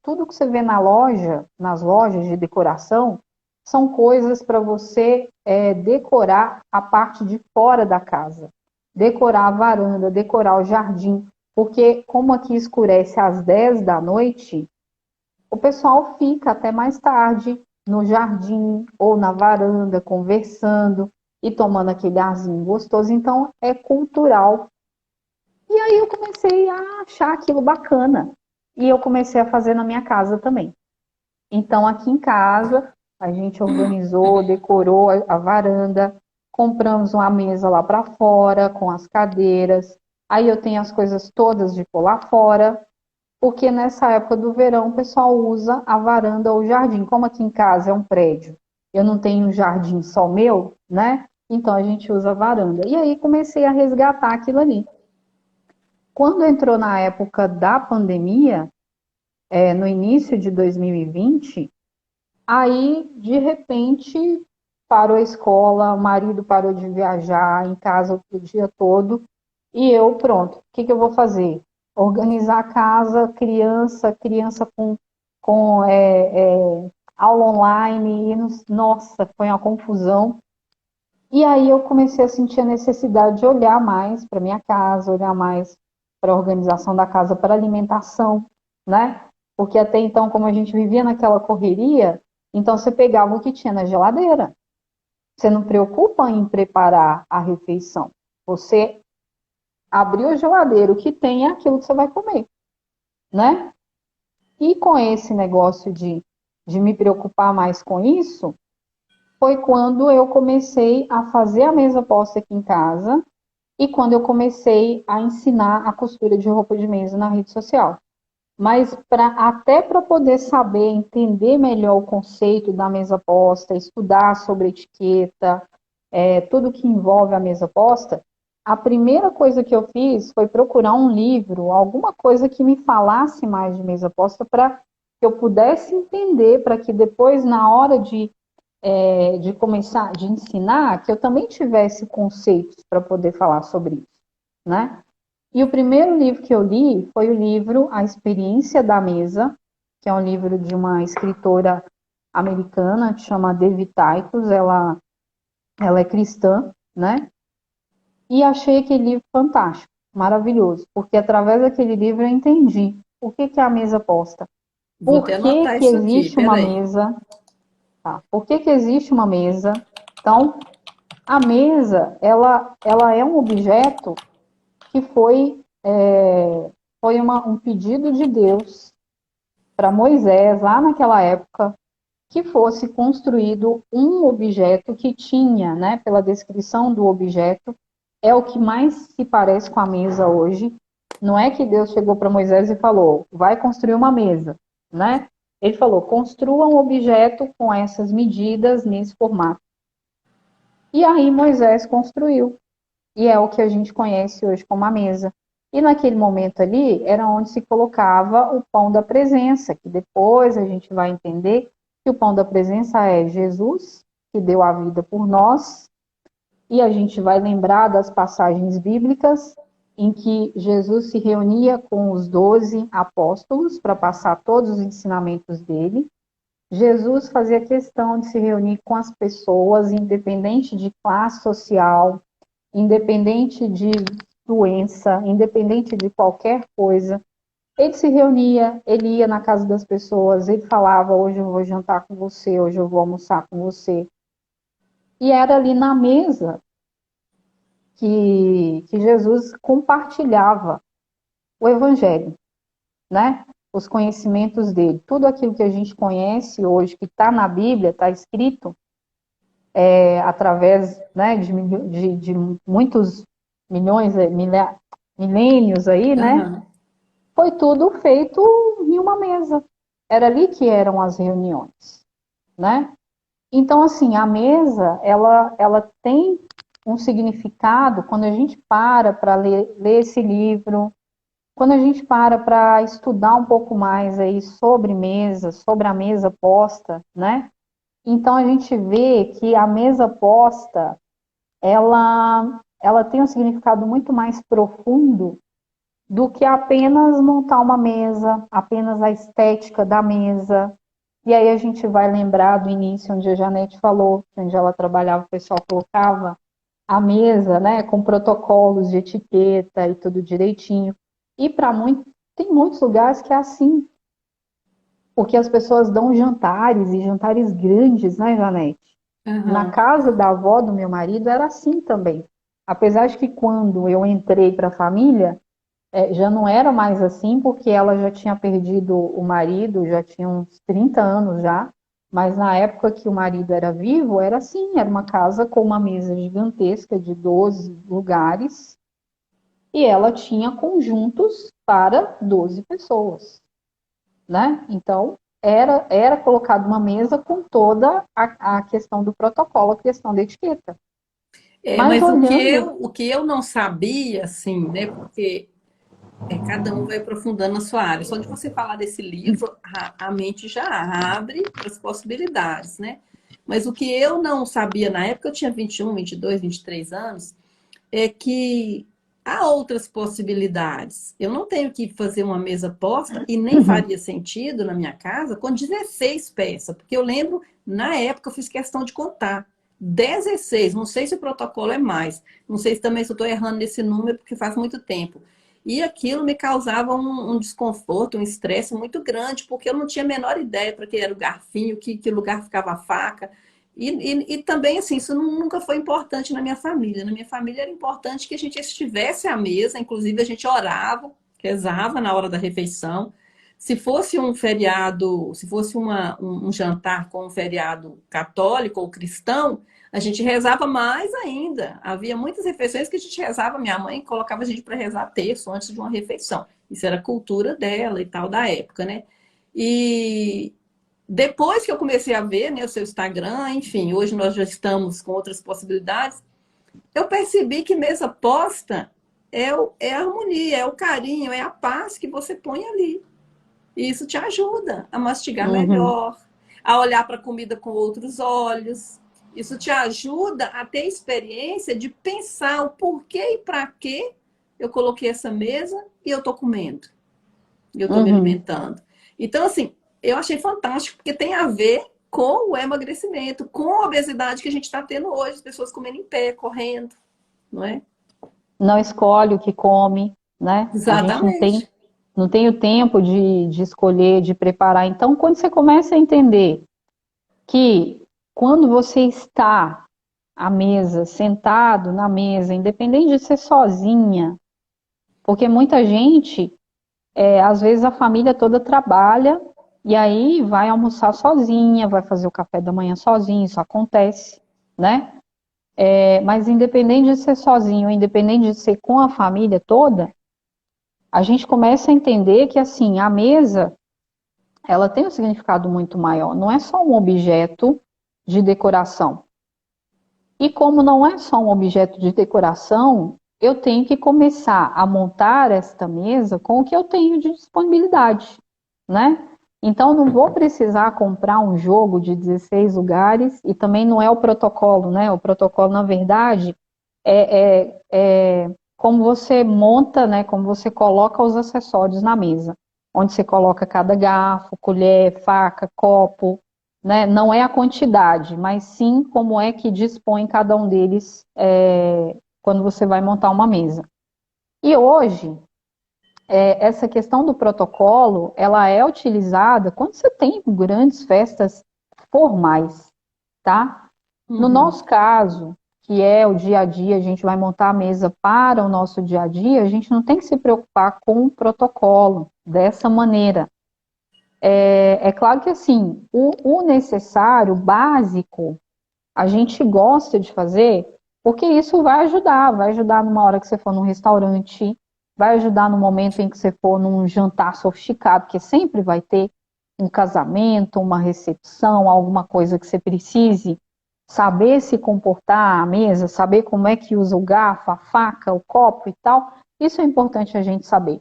Speaker 2: tudo que você vê na loja, nas lojas de decoração, são coisas para você decorar a parte de fora da casa. Decorar a varanda, decorar o jardim. Porque como aqui escurece às 10 da noite, o pessoal fica até mais tarde no jardim ou na varanda conversando e tomando aquele arzinho gostoso. Então é cultural. E aí eu comecei a achar aquilo bacana. E eu comecei a fazer na minha casa também. Então aqui em casa a gente organizou, decorou a varanda, compramos uma mesa lá para fora com as cadeiras. Aí eu tenho as coisas todas de pôr lá fora, porque nessa época do verão o pessoal usa a varanda ou o jardim. Como aqui em casa é um prédio, eu não tenho um jardim só meu, né? Então a gente usa a varanda. E aí comecei a resgatar aquilo ali. Quando entrou na época da pandemia, no início de 2020, aí de repente parou a escola, o marido parou de viajar em casa o dia todo, e eu, pronto, o que eu vou fazer? Organizar a casa, criança com aula online, nossa, foi uma confusão. E aí eu comecei a sentir a necessidade de olhar mais para minha casa, olhar mais para a organização da casa, para a alimentação, né? Porque até então, como a gente vivia naquela correria, então você pegava o que tinha na geladeira. Você não preocupa em preparar a refeição. Você abriu a geladeira, o que tem é aquilo que você vai comer, né? E com esse negócio de me preocupar mais com isso, foi quando eu comecei a fazer a mesa posta aqui em casa e quando eu comecei a ensinar a costura de roupa de mesa na rede social. Mas até para poder saber, entender melhor o conceito da mesa posta, estudar sobre etiqueta, tudo que envolve a mesa posta, a primeira coisa que eu fiz foi procurar um livro, alguma coisa que me falasse mais de mesa posta para que eu pudesse entender, para que depois, na hora de de começar, de ensinar, que eu também tivesse conceitos para poder falar sobre isso, né? E o primeiro livro que eu li foi o livro A Experiência da Mesa, que é um livro de uma escritora americana que chama Devi Taitos, ela é cristã, né? E achei aquele livro fantástico, maravilhoso, porque através daquele livro eu entendi o que é a mesa posta,
Speaker 1: Vou
Speaker 2: por
Speaker 1: até
Speaker 2: que
Speaker 1: anotar
Speaker 2: que
Speaker 1: isso aqui,
Speaker 2: existe uma
Speaker 1: peraí.
Speaker 2: mesa, tá? Por que que existe uma mesa? Então, a mesa, ela é um objeto que foi um pedido de Deus para Moisés, lá naquela época, que fosse construído um objeto que tinha, né, pela descrição do objeto, é o que mais se parece com a mesa hoje. Não é que Deus chegou para Moisés e falou, vai construir uma mesa, né? Ele falou, construa um objeto com essas medidas, nesse formato. E aí Moisés construiu. E é o que a gente conhece hoje como a mesa. E naquele momento ali era onde se colocava o pão da presença, que depois a gente vai entender que o pão da presença é Jesus, que deu a vida por nós, e a gente vai lembrar das passagens bíblicas em que Jesus se reunia com os 12 apóstolos para passar todos os ensinamentos dele. Jesus fazia questão de se reunir com as pessoas, independente de classe social, independente de doença, independente de qualquer coisa. Ele se reunia, ele ia na casa das pessoas, ele falava, hoje eu vou jantar com você, hoje eu vou almoçar com você. E era ali na mesa que Jesus compartilhava o evangelho, né? Os conhecimentos dele. Tudo aquilo que a gente conhece hoje, que está na Bíblia, está escrito, através, né, de muitos milhões, milênios aí, né?
Speaker 1: Aham.
Speaker 2: Foi tudo feito em uma mesa. Era ali que eram as reuniões, né? Então, assim, a mesa, ela tem um significado quando a gente para ler esse livro, quando a gente para estudar um pouco mais aí sobre mesa, sobre a mesa posta, né? Então a gente vê que a mesa posta, ela tem um significado muito mais profundo do que apenas montar uma mesa, apenas a estética da mesa. E aí a gente vai lembrar do início, onde a Janete falou, onde ela trabalhava, o pessoal colocava a mesa, né, com protocolos de etiqueta e tudo direitinho. E tem muitos lugares que é assim, porque as pessoas dão jantares, e jantares grandes, né, Janete? Na
Speaker 1: Aham.
Speaker 2: casa da avó do meu marido era assim também. Apesar de que quando eu entrei para a família, já não era mais assim, porque ela já tinha perdido o marido, já tinha uns 30 anos já, mas na época que o marido era vivo, era assim, era uma casa com uma mesa gigantesca de 12 lugares, e ela tinha conjuntos para 12 pessoas, né? Então, era colocado uma mesa com toda a questão do protocolo, a questão da etiqueta.
Speaker 1: É,
Speaker 2: Mas
Speaker 1: mas
Speaker 2: olhando,
Speaker 1: o que eu não sabia, assim, né? Porque cada um vai aprofundando na sua área. Só de você falar desse livro, a mente já abre para as possibilidades, né? Mas o que eu não sabia na época, eu tinha 21, 22, 23 anos, é que há outras possibilidades. Eu não tenho que fazer uma mesa posta e nem faria sentido na minha casa com 16 peças, porque eu lembro, na época, eu fiz questão de contar. 16, não sei se o protocolo é mais, não sei se também se eu estou errando nesse número, porque faz muito tempo. E aquilo me causava um desconforto, um estresse muito grande, porque eu não tinha a menor ideia para que era o garfinho, que lugar ficava a faca. E também, assim, isso nunca foi importante na minha família. Na minha família era importante que a gente estivesse à mesa, inclusive a gente orava, rezava na hora da refeição. Se fosse um feriado, se fosse um jantar com um feriado católico ou cristão, a gente rezava mais ainda. Havia muitas refeições que a gente rezava, minha mãe colocava a gente para rezar terço antes de uma refeição. Isso era cultura dela e tal, da época, né? E depois que eu comecei a ver, né, o seu Instagram, enfim, hoje nós já estamos com outras possibilidades, eu percebi que mesa posta é a harmonia, é o carinho, é a paz que você põe ali. E isso te ajuda a mastigar
Speaker 2: uhum,
Speaker 1: melhor, a olhar para a comida com outros olhos. Isso te ajuda a ter experiência de pensar o porquê e para que eu coloquei essa mesa e eu estou comendo, e eu estou me
Speaker 2: Uhum.
Speaker 1: alimentando. Então, assim, eu achei fantástico, porque tem a ver com o emagrecimento, com a obesidade que a gente está tendo hoje, as pessoas comendo em pé, correndo, não é?
Speaker 2: Não escolhe o que come, né? A gente
Speaker 1: Exatamente.
Speaker 2: não tem o tempo de escolher, de preparar. Então, quando você começa a entender que quando você está à mesa, sentado na mesa, independente de ser sozinha, porque muita gente, às vezes a família toda trabalha e aí vai almoçar sozinha, vai fazer o café da manhã sozinho, isso acontece, né? Mas independente de ser sozinho, independente de ser com a família toda, a gente começa a entender que assim, a mesa, ela tem um significado muito maior, não é só um objeto de decoração. E como não é só um objeto de decoração, eu tenho que começar a montar esta mesa com o que eu tenho de disponibilidade, né? Então não vou precisar comprar um jogo de 16 lugares e também não é o protocolo, né? O protocolo, na verdade, é como você monta, né? Como você coloca os acessórios na mesa, onde você coloca cada garfo, colher, faca, copo, né? Não é a quantidade, mas sim como é que dispõe cada um deles quando você vai montar uma mesa. E hoje, essa questão do protocolo, ela é utilizada quando você tem grandes festas formais, tá? No
Speaker 1: Uhum.
Speaker 2: nosso caso, que é o dia a dia, a gente vai montar a mesa para o nosso dia a dia, a gente não tem que se preocupar com o protocolo dessa maneira. É claro que assim, o necessário, o básico, a gente gosta de fazer, porque isso vai ajudar numa hora que você for num restaurante, vai ajudar no momento em que você for num jantar sofisticado, porque sempre vai ter um casamento, uma recepção, alguma coisa que você precise saber se comportar à mesa, saber como é que usa o garfo, a faca, o copo e tal. Isso é importante a gente saber.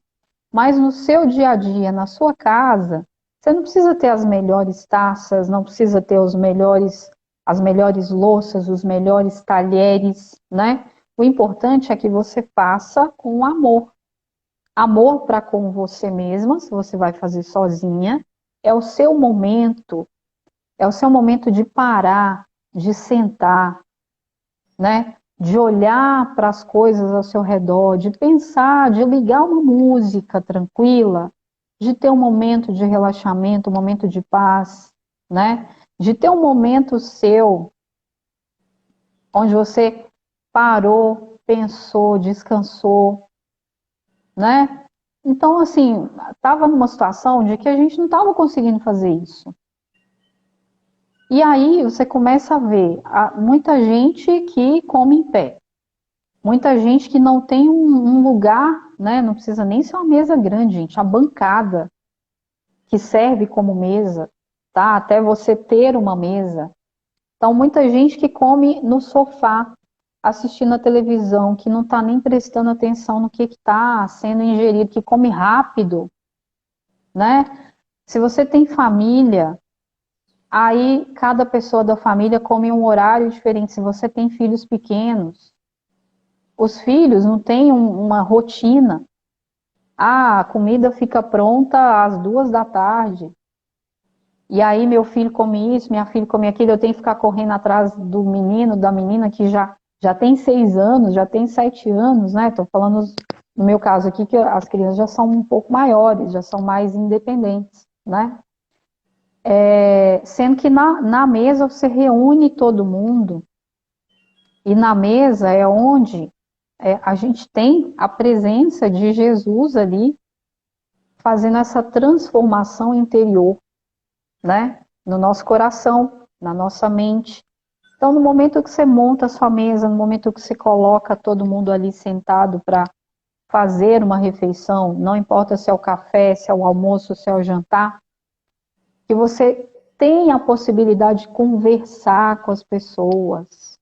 Speaker 2: Mas no seu dia a dia, na sua casa, você não precisa ter as melhores taças, não precisa ter as melhores louças, os melhores talheres, né? O importante é que você faça com amor. Amor para com você mesma, se você vai fazer sozinha, é o seu momento, é o seu momento de parar, de sentar, né? De olhar para as coisas ao seu redor, de pensar, de ligar uma música tranquila, de ter um momento de relaxamento, um momento de paz, né? De ter um momento seu onde você parou, pensou, descansou, né? Então, assim, estava numa situação de que a gente não estava conseguindo fazer isso. E aí você começa a ver muita gente que come em pé, muita gente que não tem um lugar, né? Não precisa nem ser uma mesa grande, gente, a bancada que serve como mesa, tá? Até você ter uma mesa. Então, muita gente que come no sofá, assistindo a televisão, que não está nem prestando atenção no que está sendo ingerido, que come rápido, né? Se você tem família, aí cada pessoa da família come um horário diferente. Se você tem filhos pequenos, os filhos não têm uma rotina. Ah, a comida fica pronta às 2 da tarde. E aí meu filho come isso, minha filha come aquilo, eu tenho que ficar correndo atrás do menino, da menina que já tem 6 anos, já tem 7 anos, né? Estou falando no meu caso aqui que as crianças já são um pouco maiores, já são mais independentes, né? Sendo que na mesa você reúne todo mundo, e na mesa é onde a gente tem a presença de Jesus ali, fazendo essa transformação interior, né? No nosso coração, na nossa mente. Então, no momento que você monta a sua mesa, no momento que você coloca todo mundo ali sentado para fazer uma refeição, não importa se é o café, se é o almoço, se é o jantar, que você tenha a possibilidade de conversar com as pessoas,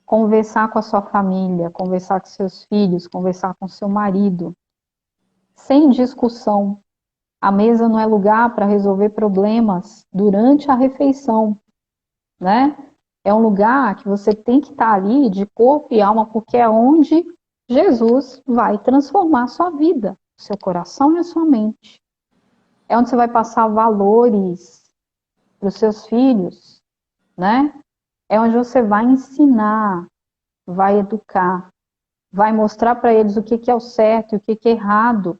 Speaker 2: conversar com a sua família, conversar com seus filhos, conversar com seu marido, sem discussão, A mesa não é lugar para resolver problemas durante a refeição, né? É um lugar que você tem que estar ali de corpo e alma, porque é onde Jesus vai transformar a sua vida, o seu coração e a sua mente. É onde você vai passar valores para os seus filhos, né? É onde você vai ensinar, vai educar, vai mostrar para eles o que é o certo e o que é errado,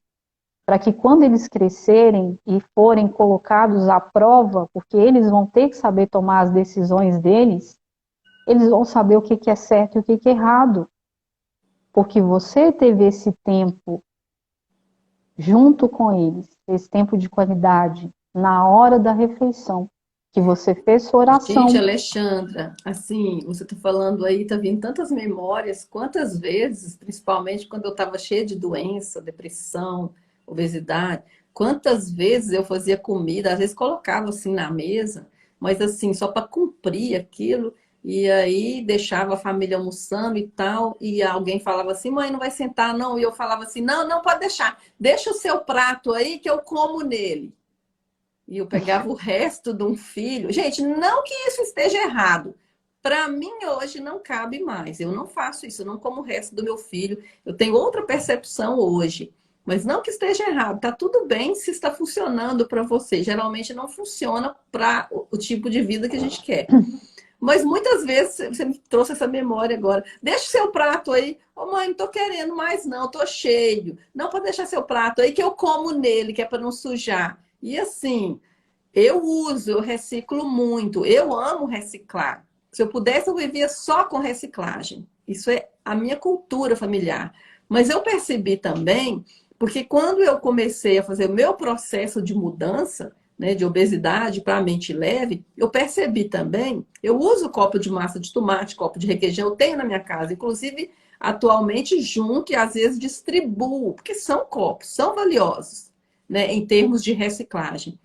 Speaker 2: para que quando eles crescerem e forem colocados à prova, porque eles vão ter que saber tomar as decisões deles, eles vão saber o que é certo e o que é errado. Porque você teve esse tempo junto com eles, esse tempo de qualidade, na hora da refeição, que você fez sua
Speaker 1: Gente,
Speaker 2: oração.
Speaker 1: Alexandra, assim, você tá falando aí, tá vindo tantas memórias, quantas vezes, principalmente quando eu estava cheia de doença, depressão, obesidade, quantas vezes eu fazia comida, às vezes colocava assim na mesa, mas assim, só para cumprir aquilo, e aí deixava a família almoçando e tal, e alguém falava assim, mãe, não vai sentar não, e eu falava assim, não, não pode deixar, deixa o seu prato aí que eu como nele. E eu pegava o resto de um filho. Gente, não que isso esteja errado. Para mim, hoje, não cabe mais. Eu não faço isso, eu não como o resto do meu filho. Eu tenho outra percepção hoje. Mas não que esteja errado. Tá tudo bem se está funcionando para você. Geralmente não funciona para o tipo de vida que a gente quer. Mas muitas vezes você me trouxe essa memória agora. Deixa o seu prato aí. Ô, mãe, não tô querendo mais, não, tô cheio. Não, pode deixar seu prato aí que eu como nele, que é para não sujar. E assim, eu uso, eu reciclo muito. Eu amo reciclar. Se eu pudesse, eu vivia só com reciclagem. Isso é a minha cultura familiar. Mas eu percebi também, porque quando eu comecei a fazer o meu processo de mudança, né, de obesidade para a mente leve, eu percebi também, eu uso copo de massa de tomate, copo de requeijão, eu tenho na minha casa, inclusive atualmente junto e às vezes distribuo, porque são copos, são valiosos, né, em termos de reciclagem.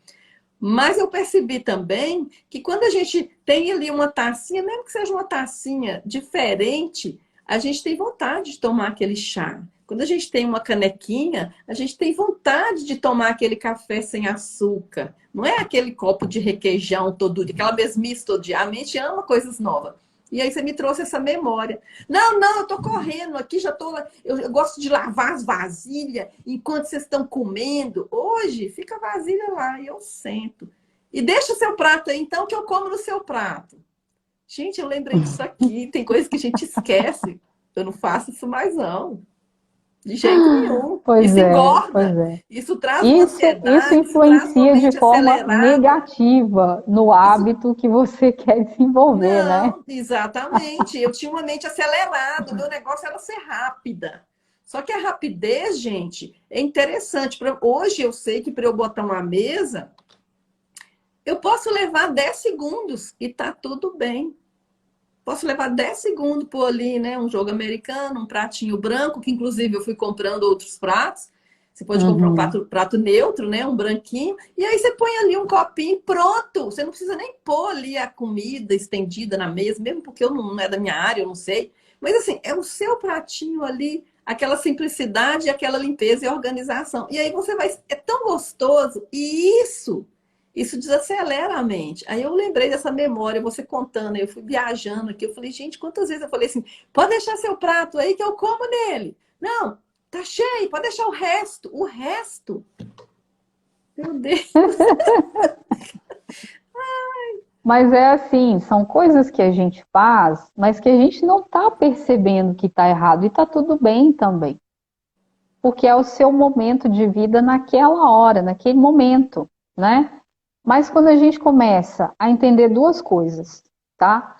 Speaker 1: Mas eu percebi também que quando a gente tem ali uma tacinha, mesmo que seja uma tacinha diferente, a gente tem vontade de tomar aquele chá. Quando a gente tem uma canequinha, a gente tem vontade de tomar aquele café sem açúcar. Não é aquele copo de requeijão todo dia, aquela mesmice todo dia. A mente ama coisas novas. E aí você me trouxe essa memória. Não, não, eu tô correndo aqui, já tô. Eu gosto de lavar as vasilhas enquanto vocês estão comendo. Hoje, fica a vasilha lá e eu sento. E deixa o seu prato aí, então, que eu como no seu prato. Gente, eu lembrei disso aqui. Tem coisa que a gente esquece. Eu não faço isso mais, não. De jeito nenhum.
Speaker 2: Pois
Speaker 1: Isso
Speaker 2: é, pois
Speaker 1: engorda.
Speaker 2: é.
Speaker 1: Isso traz uma
Speaker 2: Isso
Speaker 1: ansiedade, isso traz uma
Speaker 2: influencia de
Speaker 1: mente
Speaker 2: forma
Speaker 1: acelerada.
Speaker 2: negativa no
Speaker 1: Isso
Speaker 2: hábito que você quer desenvolver, né?
Speaker 1: Não, exatamente. Eu tinha uma mente acelerada, o meu negócio era ser rápida. Só que a rapidez, gente, é interessante. Hoje eu sei que para eu botar uma mesa, eu posso levar 10 segundos e tá tudo bem. Posso levar 10 segundos por ali, né? Um jogo americano, um pratinho branco, que inclusive eu fui comprando outros pratos. Você pode comprar um
Speaker 2: Uhum.
Speaker 1: prato neutro, né? Um branquinho. E aí você põe ali um copinho e pronto. Você não precisa nem pôr ali a comida estendida na mesa, mesmo porque eu não é da minha área, eu não sei. Mas assim, é o seu pratinho ali, aquela simplicidade, aquela limpeza e organização. E aí você vai. É tão gostoso. E isso desacelera a mente. Aí eu lembrei dessa memória, você contando, eu fui viajando aqui, eu falei, gente, quantas vezes eu falei assim, pode deixar seu prato aí que eu como nele. Não, tá cheio, pode deixar o resto. O resto? Meu Deus.
Speaker 2: Mas é assim, são coisas que a gente faz, mas que a gente não está percebendo que está errado e está tudo bem também. Porque é o seu momento de vida naquela hora, naquele momento, né? Mas quando a gente começa a entender duas coisas, tá?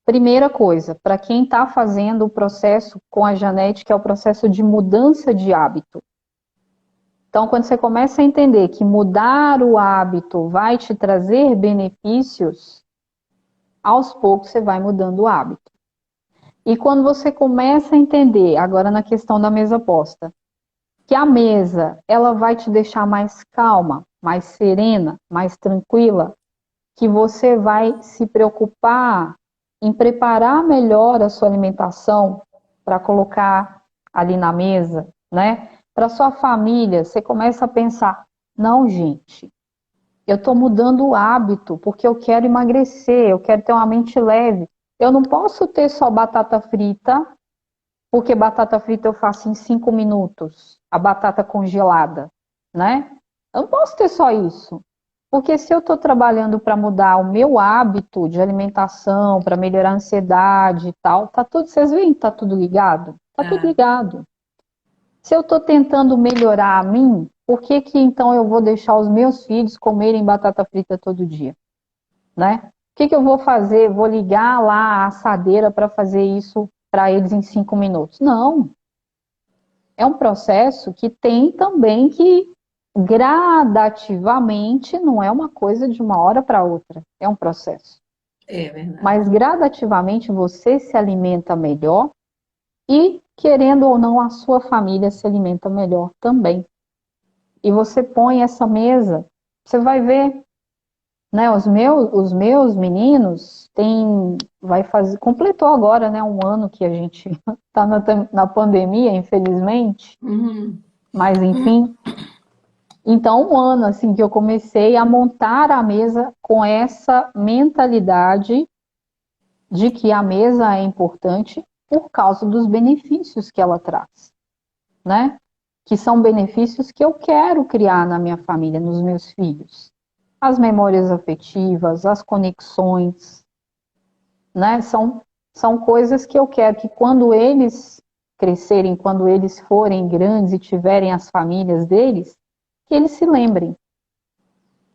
Speaker 2: Primeira coisa, para quem está fazendo o processo com a Janete, que é o processo de mudança de hábito. Então, quando você começa a entender que mudar o hábito vai te trazer benefícios, aos poucos você vai mudando o hábito. E quando você começa a entender, agora na questão da mesa posta, que a mesa ela vai te deixar mais calma, mais serena, mais tranquila, que você vai se preocupar em preparar melhor a sua alimentação para colocar ali na mesa, né? Para sua família, você começa a pensar Não, gente. Eu estou mudando o hábito porque eu quero emagrecer, eu quero ter uma mente leve. Eu não posso ter só batata frita, porque batata frita eu faço em 5 minutos, a batata congelada, né? Eu não posso ter só isso. Porque se eu estou trabalhando para mudar o meu hábito de alimentação, para melhorar a ansiedade e tal, tá tudo, vocês veem, tá tudo ligado? Tá tudo
Speaker 1: Tá.
Speaker 2: ligado. Se eu estou tentando melhorar a mim, por que que então eu vou deixar os meus filhos comerem batata frita todo dia, né? O que que eu vou fazer? Vou ligar lá a assadeira para fazer isso para eles em 5 minutos? Não. É um processo que tem também que gradativamente, não é uma coisa de uma hora para outra, é um processo.
Speaker 1: É verdade.
Speaker 2: Mas gradativamente você se alimenta melhor e, querendo ou não, a sua família se alimenta melhor também. E você põe essa mesa, você vai ver, né? Os meus meninos completou agora, né? Um ano que a gente está na pandemia, infelizmente,
Speaker 1: Uhum.
Speaker 2: mas enfim. Então, um ano assim que eu comecei a montar a mesa com essa mentalidade de que a mesa é importante por causa dos benefícios que ela traz, né? Que são benefícios que eu quero criar na minha família, nos meus filhos. As memórias afetivas, as conexões, né? São coisas que eu quero que quando eles crescerem, quando eles forem grandes e tiverem as famílias deles, que eles se lembrem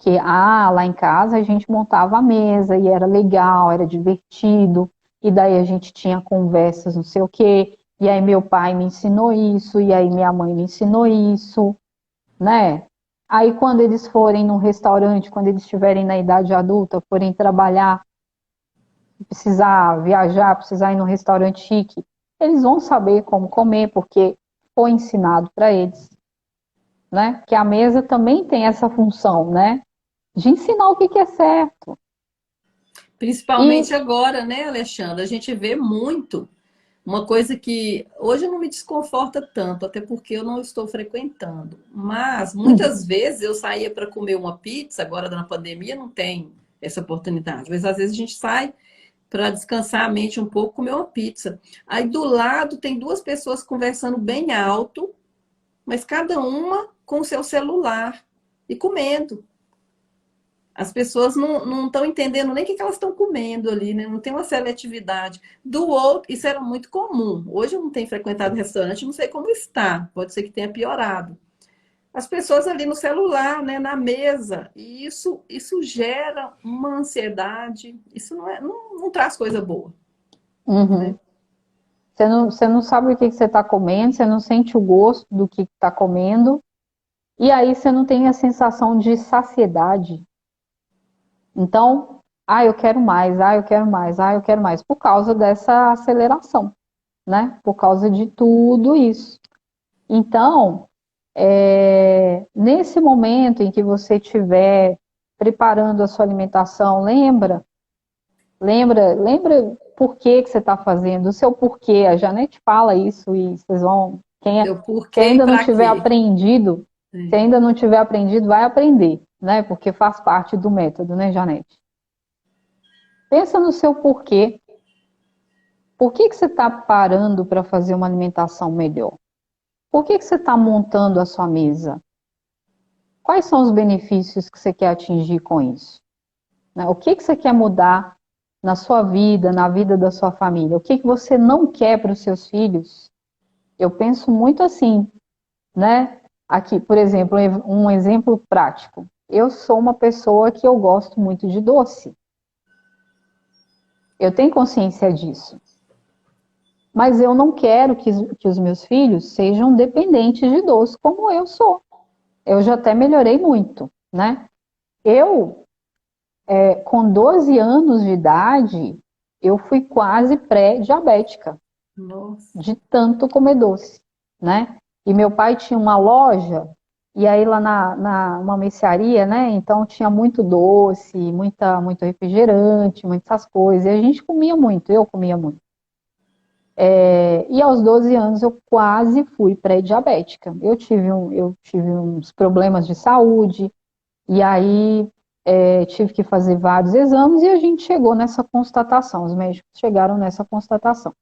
Speaker 2: que lá em casa a gente montava a mesa e era legal, era divertido, e daí a gente tinha conversas, não sei o quê, e aí meu pai me ensinou isso, e aí minha mãe me ensinou isso, né? Aí quando eles forem num restaurante, quando eles estiverem na idade adulta, forem trabalhar, precisar viajar, precisar ir num restaurante chique, eles vão saber como comer, porque foi ensinado para eles, né? Que a mesa também tem essa função, né? De ensinar o que que é certo. E
Speaker 1: Principalmente agora, né, Alexandre? A gente vê muito uma coisa que hoje não me desconforta tanto, até porque eu não estou frequentando. Mas muitas vezes eu saía para comer uma pizza, agora na pandemia não tem essa oportunidade, mas às vezes a gente sai para descansar a mente um pouco, comer uma pizza. Aí do lado tem duas pessoas conversando bem alto, mas cada uma com o seu celular e comendo. As pessoas não estão entendendo nem o que elas estão comendo ali, né? Não tem uma seletividade. Do outro, isso era muito comum. Hoje eu não tenho frequentado restaurante, não sei como está. Pode ser que tenha piorado. As pessoas ali no celular, né, na mesa, e isso gera uma ansiedade. Isso não traz coisa boa, né?
Speaker 2: uhum, você não sabe o que que você está comendo, você não sente o gosto do que está comendo, e aí você não tem a sensação de saciedade. Então, eu quero mais, eu quero mais, eu quero mais, por causa dessa aceleração, né? Por causa de tudo isso. Então, nesse momento em que você estiver preparando a sua alimentação, lembra por que que você está fazendo, o seu porquê. A Janete fala isso e vocês vão.
Speaker 1: Seu
Speaker 2: Se
Speaker 1: porquê e
Speaker 2: ainda não
Speaker 1: para
Speaker 2: tiver
Speaker 1: quê.
Speaker 2: aprendido, se
Speaker 1: É.
Speaker 2: ainda não tiver aprendido, vai aprender, né? Porque faz parte do método, né, Janete? Pensa no seu porquê. Por que que você está parando para fazer uma alimentação melhor? Por que que você está montando a sua mesa? Quais são os benefícios que você quer atingir com isso? Né? O que que você quer mudar na sua vida, na vida da sua família? O que que você não quer para os seus filhos? Eu penso muito assim, né? Aqui, por exemplo, um exemplo prático. Eu sou uma pessoa que eu gosto muito de doce. Eu tenho consciência disso. Mas eu não quero que os meus filhos sejam dependentes de doce como eu sou. Eu já até melhorei muito, né? Eu, com 12 anos de idade, eu fui quase pré-diabética,
Speaker 1: Nossa.
Speaker 2: de tanto comer doce, né? E meu pai tinha uma loja, e aí lá uma mercearia, né? Então tinha muito doce, muito refrigerante, muitas coisas, e a gente comia muito, eu comia muito. E aos 12 anos eu quase fui pré-diabética. Eu tive uns problemas de saúde, e aí tive que fazer vários exames e a gente chegou nessa constatação, os médicos chegaram nessa constatação.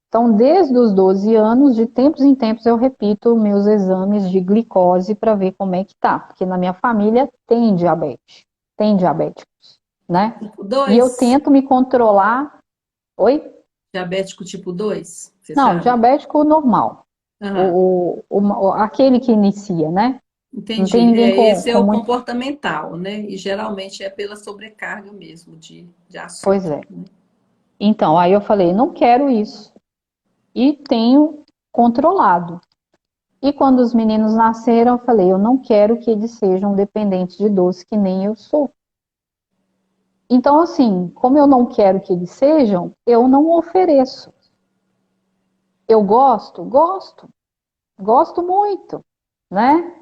Speaker 2: Então, desde os 12 anos, de tempos em tempos, eu repito meus exames de glicose para ver como é que tá, porque na minha família tem diabetes, tem diabéticos, né?
Speaker 1: Tipo
Speaker 2: E eu
Speaker 1: 2?
Speaker 2: tento me controlar. Oi?
Speaker 1: Diabético tipo 2? Você
Speaker 2: Não,
Speaker 1: sabe?
Speaker 2: diabético normal.
Speaker 1: Aham,
Speaker 2: Aquele que inicia, né? Não tem
Speaker 1: entendi.
Speaker 2: ninguém
Speaker 1: Esse é
Speaker 2: com
Speaker 1: o
Speaker 2: muito.
Speaker 1: comportamental, né? E geralmente é pela sobrecarga mesmo de
Speaker 2: Pois
Speaker 1: açúcar,
Speaker 2: é.
Speaker 1: né?
Speaker 2: Então, aí eu falei, não quero isso. E tenho controlado. E quando os meninos nasceram, eu falei, eu não quero que eles sejam dependentes de doce que nem eu sou. Então, assim, como eu não quero que eles sejam, eu não ofereço. Eu gosto? Gosto. Gosto muito, né?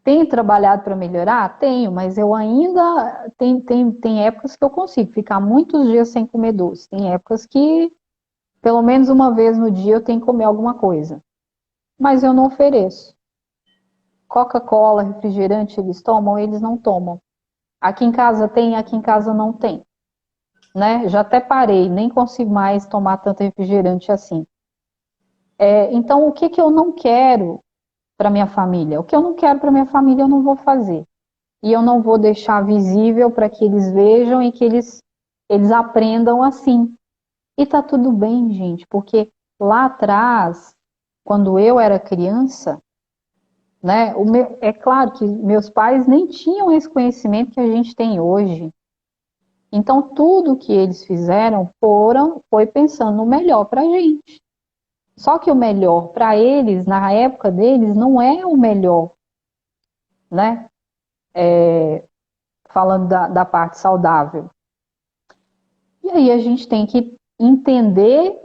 Speaker 2: Tenho trabalhado para melhorar? Tenho, mas eu ainda. Tem épocas que eu consigo ficar muitos dias sem comer doce. Tem épocas que, pelo menos uma vez no dia, eu tenho que comer alguma coisa. Mas eu não ofereço. Coca-Cola, refrigerante, eles tomam, eles não tomam. Aqui em casa tem, aqui em casa não tem, né? Já até parei, nem consigo mais tomar tanto refrigerante assim. Então, o que que eu não quero para minha família? O que eu não quero para minha família, eu não vou fazer. E eu não vou deixar visível para que eles vejam e que eles aprendam assim. E tá tudo bem, gente, porque lá atrás, quando eu era criança, né, é claro que meus pais nem tinham esse conhecimento que a gente tem hoje. Então, tudo que eles fizeram foi pensando no melhor para a gente. Só que o melhor para eles, na época deles, não é o melhor, né? Falando da parte saudável. E aí a gente tem que entender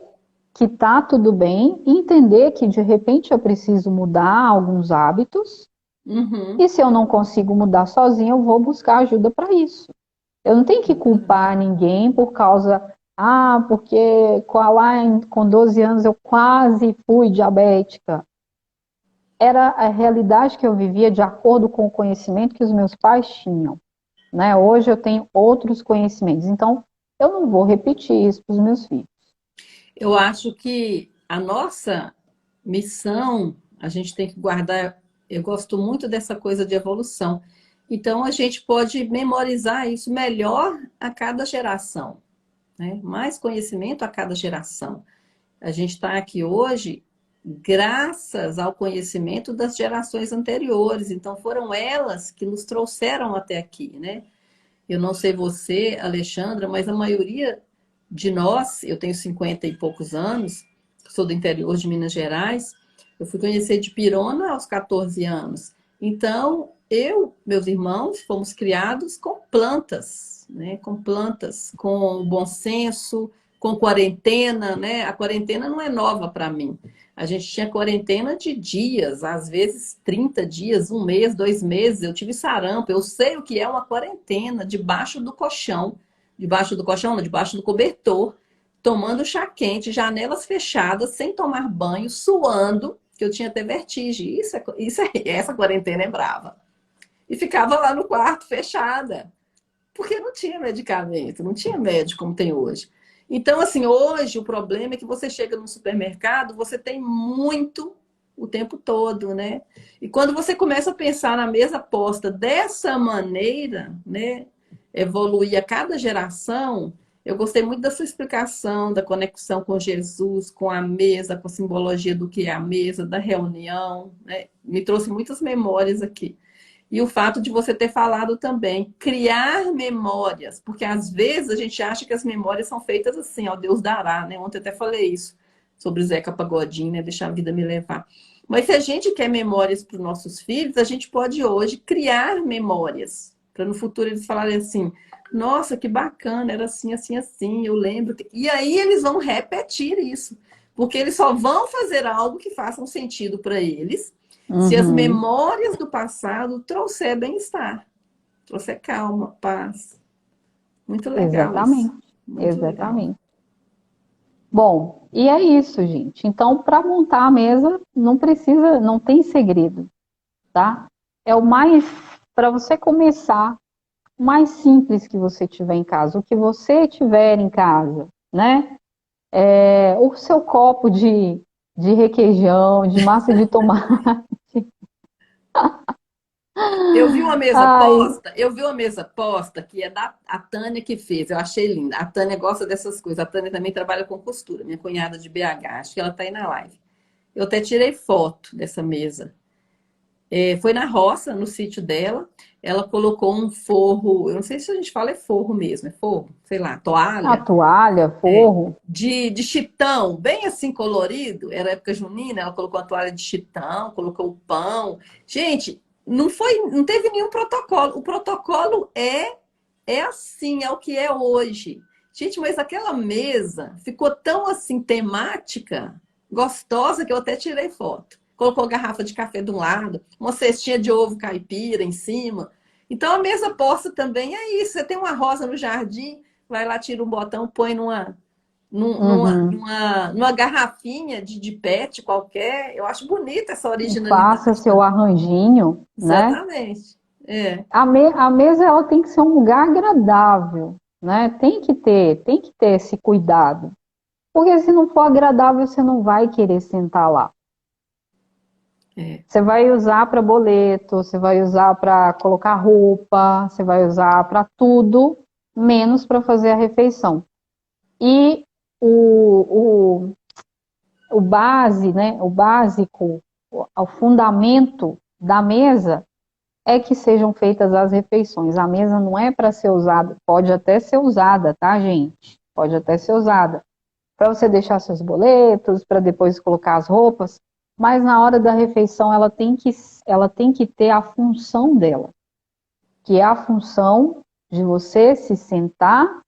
Speaker 2: que tá tudo bem, entender que de repente eu preciso mudar alguns hábitos,
Speaker 1: Uhum,
Speaker 2: e se eu não consigo mudar sozinho, eu vou buscar ajuda para isso. Eu não tenho que culpar ninguém por causa, porque com 12 anos eu quase fui diabética. Era a realidade que eu vivia de acordo com o conhecimento que os meus pais tinham, né? Hoje eu tenho outros conhecimentos, então eu não vou repetir isso para os meus filhos.
Speaker 1: eu acho que a nossa missão, a gente tem que guardar. Eu gosto muito dessa coisa de evolução. Então, a gente pode memorizar isso melhor a cada geração, né? Mais conhecimento a cada geração. A gente está aqui hoje graças ao conhecimento das gerações anteriores. Então, foram elas que nos trouxeram até aqui, né? Eu não sei você, Alexandra, mas a maioria de nós, eu tenho 50 e poucos anos, sou do interior de Minas Gerais, eu fui conhecer de pirona aos 14 anos. Então, meus irmãos, fomos criados com plantas, né? Com plantas, com bom senso, com quarentena, né? A quarentena não é nova para mim. A gente tinha quarentena de dias, às vezes 30 dias, um mês, 2 meses. Eu tive sarampo, eu sei o que é uma quarentena debaixo do colchão, não, debaixo do cobertor, tomando chá quente, janelas fechadas, sem tomar banho, suando, que eu tinha até vertigem. Essa quarentena é brava. E ficava lá no quarto fechada, porque não tinha medicamento, não tinha médico como tem hoje. Então, assim, hoje o problema é que você chega no supermercado, você tem muito o tempo todo, né? E quando você começa a pensar na mesa posta dessa maneira, né? Evoluir a cada geração, eu gostei muito da sua explicação, da conexão com Jesus, com a mesa, com a simbologia do que é a mesa, da reunião, né? Me trouxe muitas memórias aqui. E o fato de você ter falado também, criar memórias, porque às vezes a gente acha que as memórias são feitas assim, ó, Deus dará, né? Ontem eu até falei isso sobre o Zeca Pagodinho, né? Deixar a vida me levar. Mas se a gente quer memórias para os nossos filhos, a gente pode hoje criar memórias, para no futuro eles falarem assim: nossa, que bacana, era assim, assim, assim, eu lembro. E aí eles vão repetir isso, porque eles só vão fazer algo que faça um sentido para eles se as
Speaker 2: Uhum,
Speaker 1: memórias do passado trouxer bem-estar, trouxer calma, paz. Muito legal isso.
Speaker 2: exatamente,
Speaker 1: Muito legal.
Speaker 2: exatamente. Bom, e é isso, gente. Então, para montar a mesa, não precisa, não tem segredo, tá? É o mais, para você começar, o mais simples que você tiver em casa, o que você tiver em casa, né? O seu copo de requeijão, de massa de tomate.
Speaker 1: Eu vi uma mesa
Speaker 2: Ai,
Speaker 1: posta, eu vi uma mesa posta que é da a Tânia que fez, eu achei linda. A Tânia gosta dessas coisas. A Tânia também trabalha com costura, minha cunhada de BH, acho que ela tá aí na live. Eu até tirei foto dessa mesa. Foi na roça, no sítio dela. Ela colocou um forro, eu não sei se a gente fala é forro mesmo, é forro, sei lá,
Speaker 2: a
Speaker 1: toalha,
Speaker 2: toalha, forro,
Speaker 1: de chitão, bem assim colorido. Era época junina, ela colocou a toalha de chitão, colocou o pão. Gente, não teve nenhum protocolo. O protocolo é assim, é o que é hoje. Gente, mas aquela mesa ficou tão assim temática, gostosa, que eu até tirei foto. Colocou garrafa de café de um lado, uma cestinha de ovo caipira em cima. Então a mesa posta também é isso. Você tem uma rosa no jardim, vai lá, tira um botão, põe
Speaker 2: uhum.
Speaker 1: numa garrafinha de PET qualquer. Eu acho bonita essa
Speaker 2: Faça
Speaker 1: originalidade
Speaker 2: seu
Speaker 1: também.
Speaker 2: arranjinho, né?
Speaker 1: Exatamente. É.
Speaker 2: A mesa ela tem que ser um lugar agradável, né? Tem que ter esse cuidado. Porque se não for agradável, você não vai querer sentar lá.
Speaker 1: É.
Speaker 2: Você vai usar para boleto, você vai usar para colocar roupa, você vai usar para tudo, menos para fazer a refeição. E o, o, o base, né? O básico, o fundamento da mesa é que sejam feitas as refeições. A mesa não é para ser usada, pode até ser usada, tá, gente? Pode até ser usada para você deixar seus boletos, para depois colocar as roupas, mas na hora da refeição ela tem que ter a função dela, que é a função de você se sentar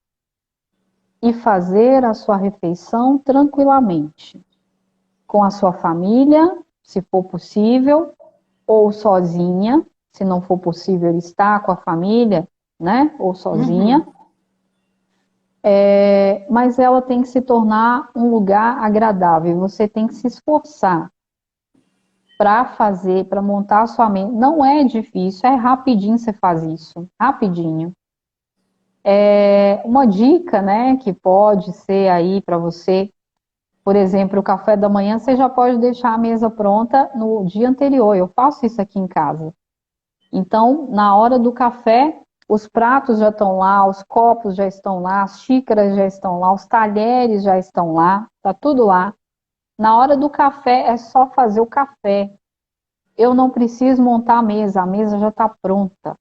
Speaker 2: e fazer a sua refeição tranquilamente, com a sua família, se for possível, ou sozinha, se não for possível estar com a família, né, ou sozinha,
Speaker 1: Uhum.
Speaker 2: mas ela tem que se tornar um lugar agradável. Você tem que se esforçar para fazer, para montar a sua mente. Não é difícil, é rapidinho você faz isso, rapidinho. Uma dica, né, que pode ser aí para você, por exemplo, o café da manhã, você já pode deixar a mesa pronta no dia anterior. Eu faço isso aqui em casa. Então, na hora do café, os pratos já estão lá, os copos já estão lá, as xícaras já estão lá, os talheres já estão lá, tá tudo lá. Na hora do café é só fazer o café. Eu não preciso montar a mesa já está pronta.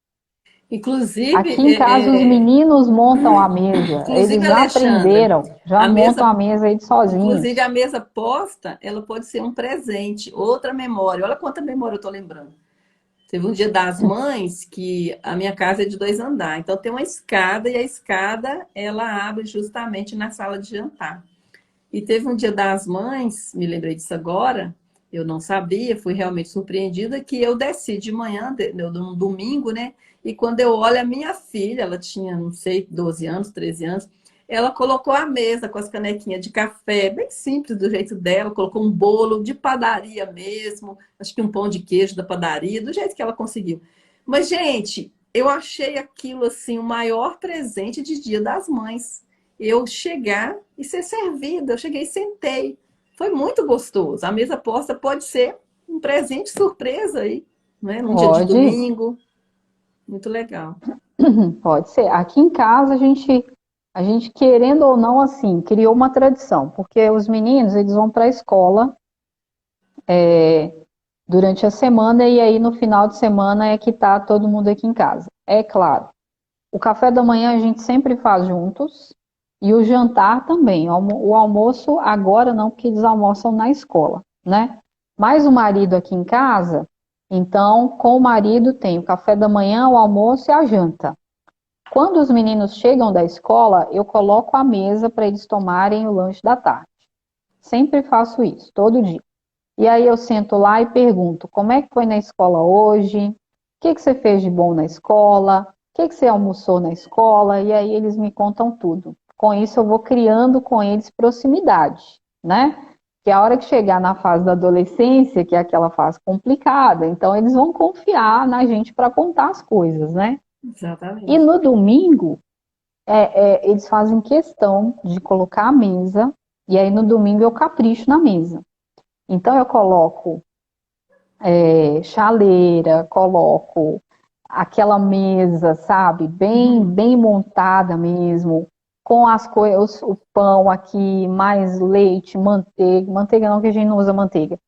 Speaker 1: Inclusive,
Speaker 2: Aqui em casa os meninos montam a mesa,
Speaker 1: inclusive,
Speaker 2: eles já
Speaker 1: Alexandra,
Speaker 2: aprenderam, já
Speaker 1: a
Speaker 2: montam
Speaker 1: mesa,
Speaker 2: a mesa eles
Speaker 1: inclusive
Speaker 2: sozinhos.
Speaker 1: a mesa posta, ela pode ser um presente, outra memória. Olha quanta memória eu tô lembrando. Teve um Dia das Mães que a minha casa é de 2 andares, então tem uma escada e a escada ela abre justamente na sala de jantar. E teve um Dia das Mães, me lembrei disso agora, eu não sabia, fui realmente surpreendida que eu desci de manhã, no domingo, né? E quando eu olho a minha filha, ela tinha, não sei, 12 anos, 13 anos, ela colocou a mesa com as canequinhas de café, bem simples do jeito dela, colocou um bolo de padaria mesmo, acho que um pão de queijo da padaria, do jeito que ela conseguiu. Mas, gente, eu achei aquilo assim o maior presente de Dia das Mães. Eu chegar e ser servida. Eu cheguei e sentei. Foi muito gostoso. A mesa posta pode ser um presente surpresa aí, né? Num dia de
Speaker 2: Pode,
Speaker 1: domingo. Muito legal.
Speaker 2: pode ser. Aqui em casa a gente querendo ou não assim, criou uma tradição, porque os meninos eles vão para a escola durante a semana e aí no final de semana é que tá todo mundo aqui em casa. É claro. O café da manhã a gente sempre faz juntos e o jantar também. O almoço agora não, porque eles almoçam na escola, né? Mas o marido aqui em casa, então com o marido tem o café da manhã, o almoço e a janta. Quando os meninos chegam da escola, eu coloco a mesa para eles tomarem o lanche da tarde. Sempre faço isso, todo dia. E aí eu sento lá e pergunto: como é que foi na escola hoje? O que você fez de bom na escola? O que você almoçou na escola? E aí eles me contam tudo. com isso eu vou criando com eles proximidade, né? Que a hora que chegar na fase da adolescência, que é aquela fase complicada, então eles vão confiar na gente para contar as coisas, né? E
Speaker 1: Exatamente.
Speaker 2: no domingo, eles fazem questão de colocar a mesa, e aí no domingo eu capricho na mesa. Então eu coloco chaleira, coloco aquela mesa, sabe, bem,
Speaker 1: Uhum.
Speaker 2: bem montada mesmo, com as coisas, o pão aqui, mais leite, manteiga não, que a gente não usa manteiga,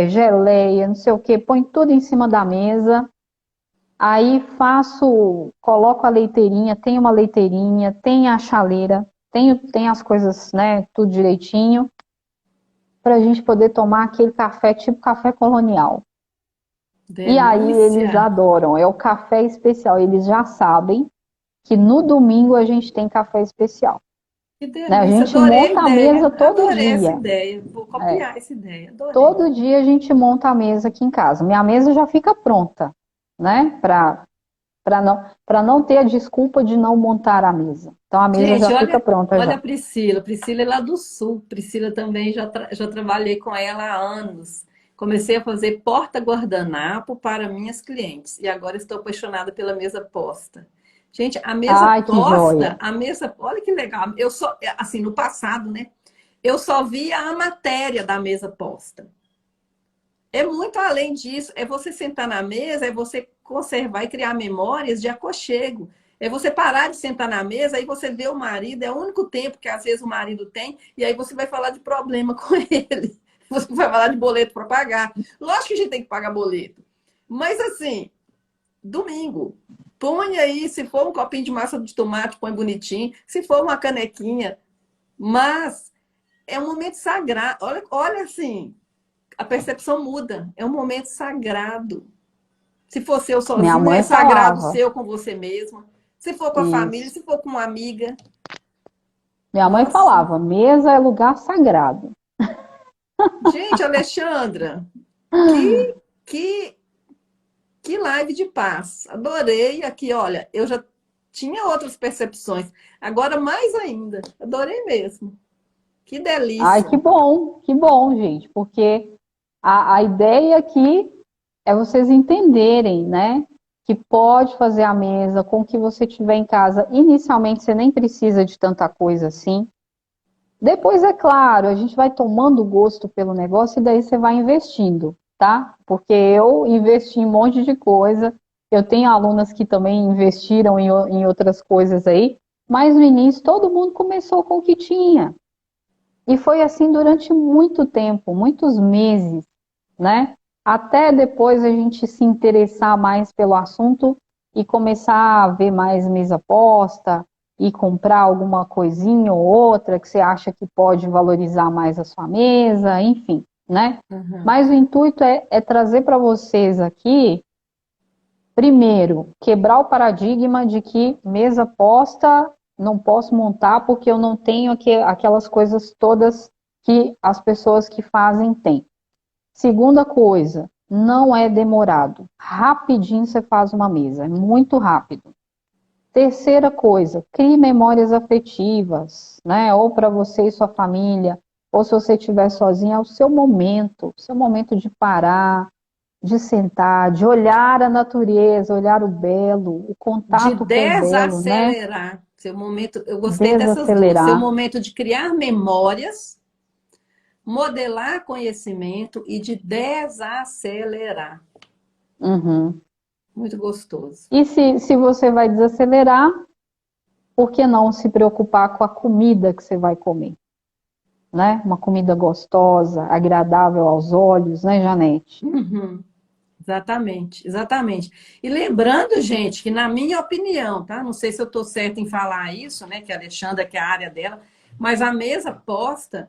Speaker 2: geleia, não sei o que, põe tudo em cima da mesa. Aí coloco a leiteirinha, tem uma leiteirinha, tem a chaleira, tem as coisas, né, tudo direitinho, para a gente poder tomar aquele café tipo café colonial. E aí eles
Speaker 1: Delícia!
Speaker 2: adoram, é o café especial. Eles já sabem que no domingo a gente tem café especial.
Speaker 1: Que
Speaker 2: Né? A
Speaker 1: delícia!
Speaker 2: gente
Speaker 1: Adorei a
Speaker 2: monta a
Speaker 1: ideia.
Speaker 2: mesa todo
Speaker 1: Adorei essa
Speaker 2: dia.
Speaker 1: ideia. Vou copiar essa ideia. Adorei.
Speaker 2: Todo dia a gente monta a mesa aqui em casa. Minha mesa já fica pronta, né? Para não ter a desculpa de não montar a mesa. Então a mesa já
Speaker 1: Gente,
Speaker 2: fica
Speaker 1: olha,
Speaker 2: pronta
Speaker 1: olha a
Speaker 2: já.
Speaker 1: Priscila. Priscila é lá do Sul. Priscila também já trabalhei com ela há anos. Comecei a fazer porta-guardanapo para minhas clientes. E agora estou apaixonada pela mesa posta. Gente,
Speaker 2: Ai, que joia.
Speaker 1: olha que legal. Eu só, assim, no passado, né? Eu só via a matéria da mesa posta. É muito além disso. É você sentar na mesa, é você conservar e criar memórias de aconchego. É você parar de sentar na mesa e você vê o marido, é o único tempo que às vezes o marido tem, e aí você vai falar de problema com ele. Você vai falar de boleto para pagar. Lógico que a gente tem que pagar boleto. Mas assim, domingo, põe aí, se for um copinho de massa de tomate, põe bonitinho. Se for uma canequinha, mas é um momento sagrado. Olha assim, a percepção muda. É um momento sagrado. Se for seu
Speaker 2: Minha
Speaker 1: sozinho, é
Speaker 2: mãe
Speaker 1: sagrado
Speaker 2: falava
Speaker 1: seu com você mesmo. Se for com a família,
Speaker 2: isso.
Speaker 1: se for com uma amiga.
Speaker 2: Minha mãe
Speaker 1: Nossa.
Speaker 2: falava, mesa é lugar sagrado.
Speaker 1: Gente, Alexandra, que, que, que live de paz. Adorei aqui, olha, eu já tinha outras percepções. Agora mais ainda. Adorei mesmo. Que
Speaker 2: Ai,
Speaker 1: delícia.
Speaker 2: que bom, gente, porque a ideia aqui é vocês entenderem, né, que pode fazer a mesa com o que você tiver em casa. Inicialmente, você nem precisa de tanta coisa assim. Depois, é claro, a gente vai tomando gosto pelo negócio e daí você vai investindo, tá? Porque eu investi em um monte de coisa. Eu tenho alunas que também investiram em outras coisas aí, mas no início todo mundo começou com o que tinha. E foi assim durante muito tempo, muitos meses, né? Até depois a gente se interessar mais pelo assunto e começar a ver mais mesa posta e comprar alguma coisinha ou outra que você acha que pode valorizar mais a sua mesa, enfim, né?
Speaker 1: Uhum.
Speaker 2: Mas o intuito é trazer para vocês aqui, primeiro, quebrar o paradigma de que mesa posta não posso montar porque eu não tenho aquelas coisas todas que as pessoas que fazem têm. Segunda coisa, não é demorado. Rapidinho você faz uma mesa, é muito rápido. Terceira coisa, crie memórias afetivas, né? Ou para você e sua família, ou se você estiver sozinho, é o seu momento de parar, de sentar, de olhar a natureza, olhar o belo, o
Speaker 1: De
Speaker 2: contato com o belo, né?
Speaker 1: desacelerar. Seu momento, eu gostei dessas duas. Seu
Speaker 2: Desacelerar.
Speaker 1: momento de criar memórias, modelar conhecimento e de desacelerar.
Speaker 2: Uhum.
Speaker 1: Muito gostoso.
Speaker 2: E se você vai desacelerar, por que não se preocupar com a comida que você vai comer? Né? Uma comida gostosa, agradável aos olhos, né, Janete?
Speaker 1: Uhum. Exatamente, exatamente. E lembrando, gente, que na minha opinião, tá? Não sei se eu estou certa em falar isso, né? Que a Alexandra, que é a área dela, mas a mesa posta,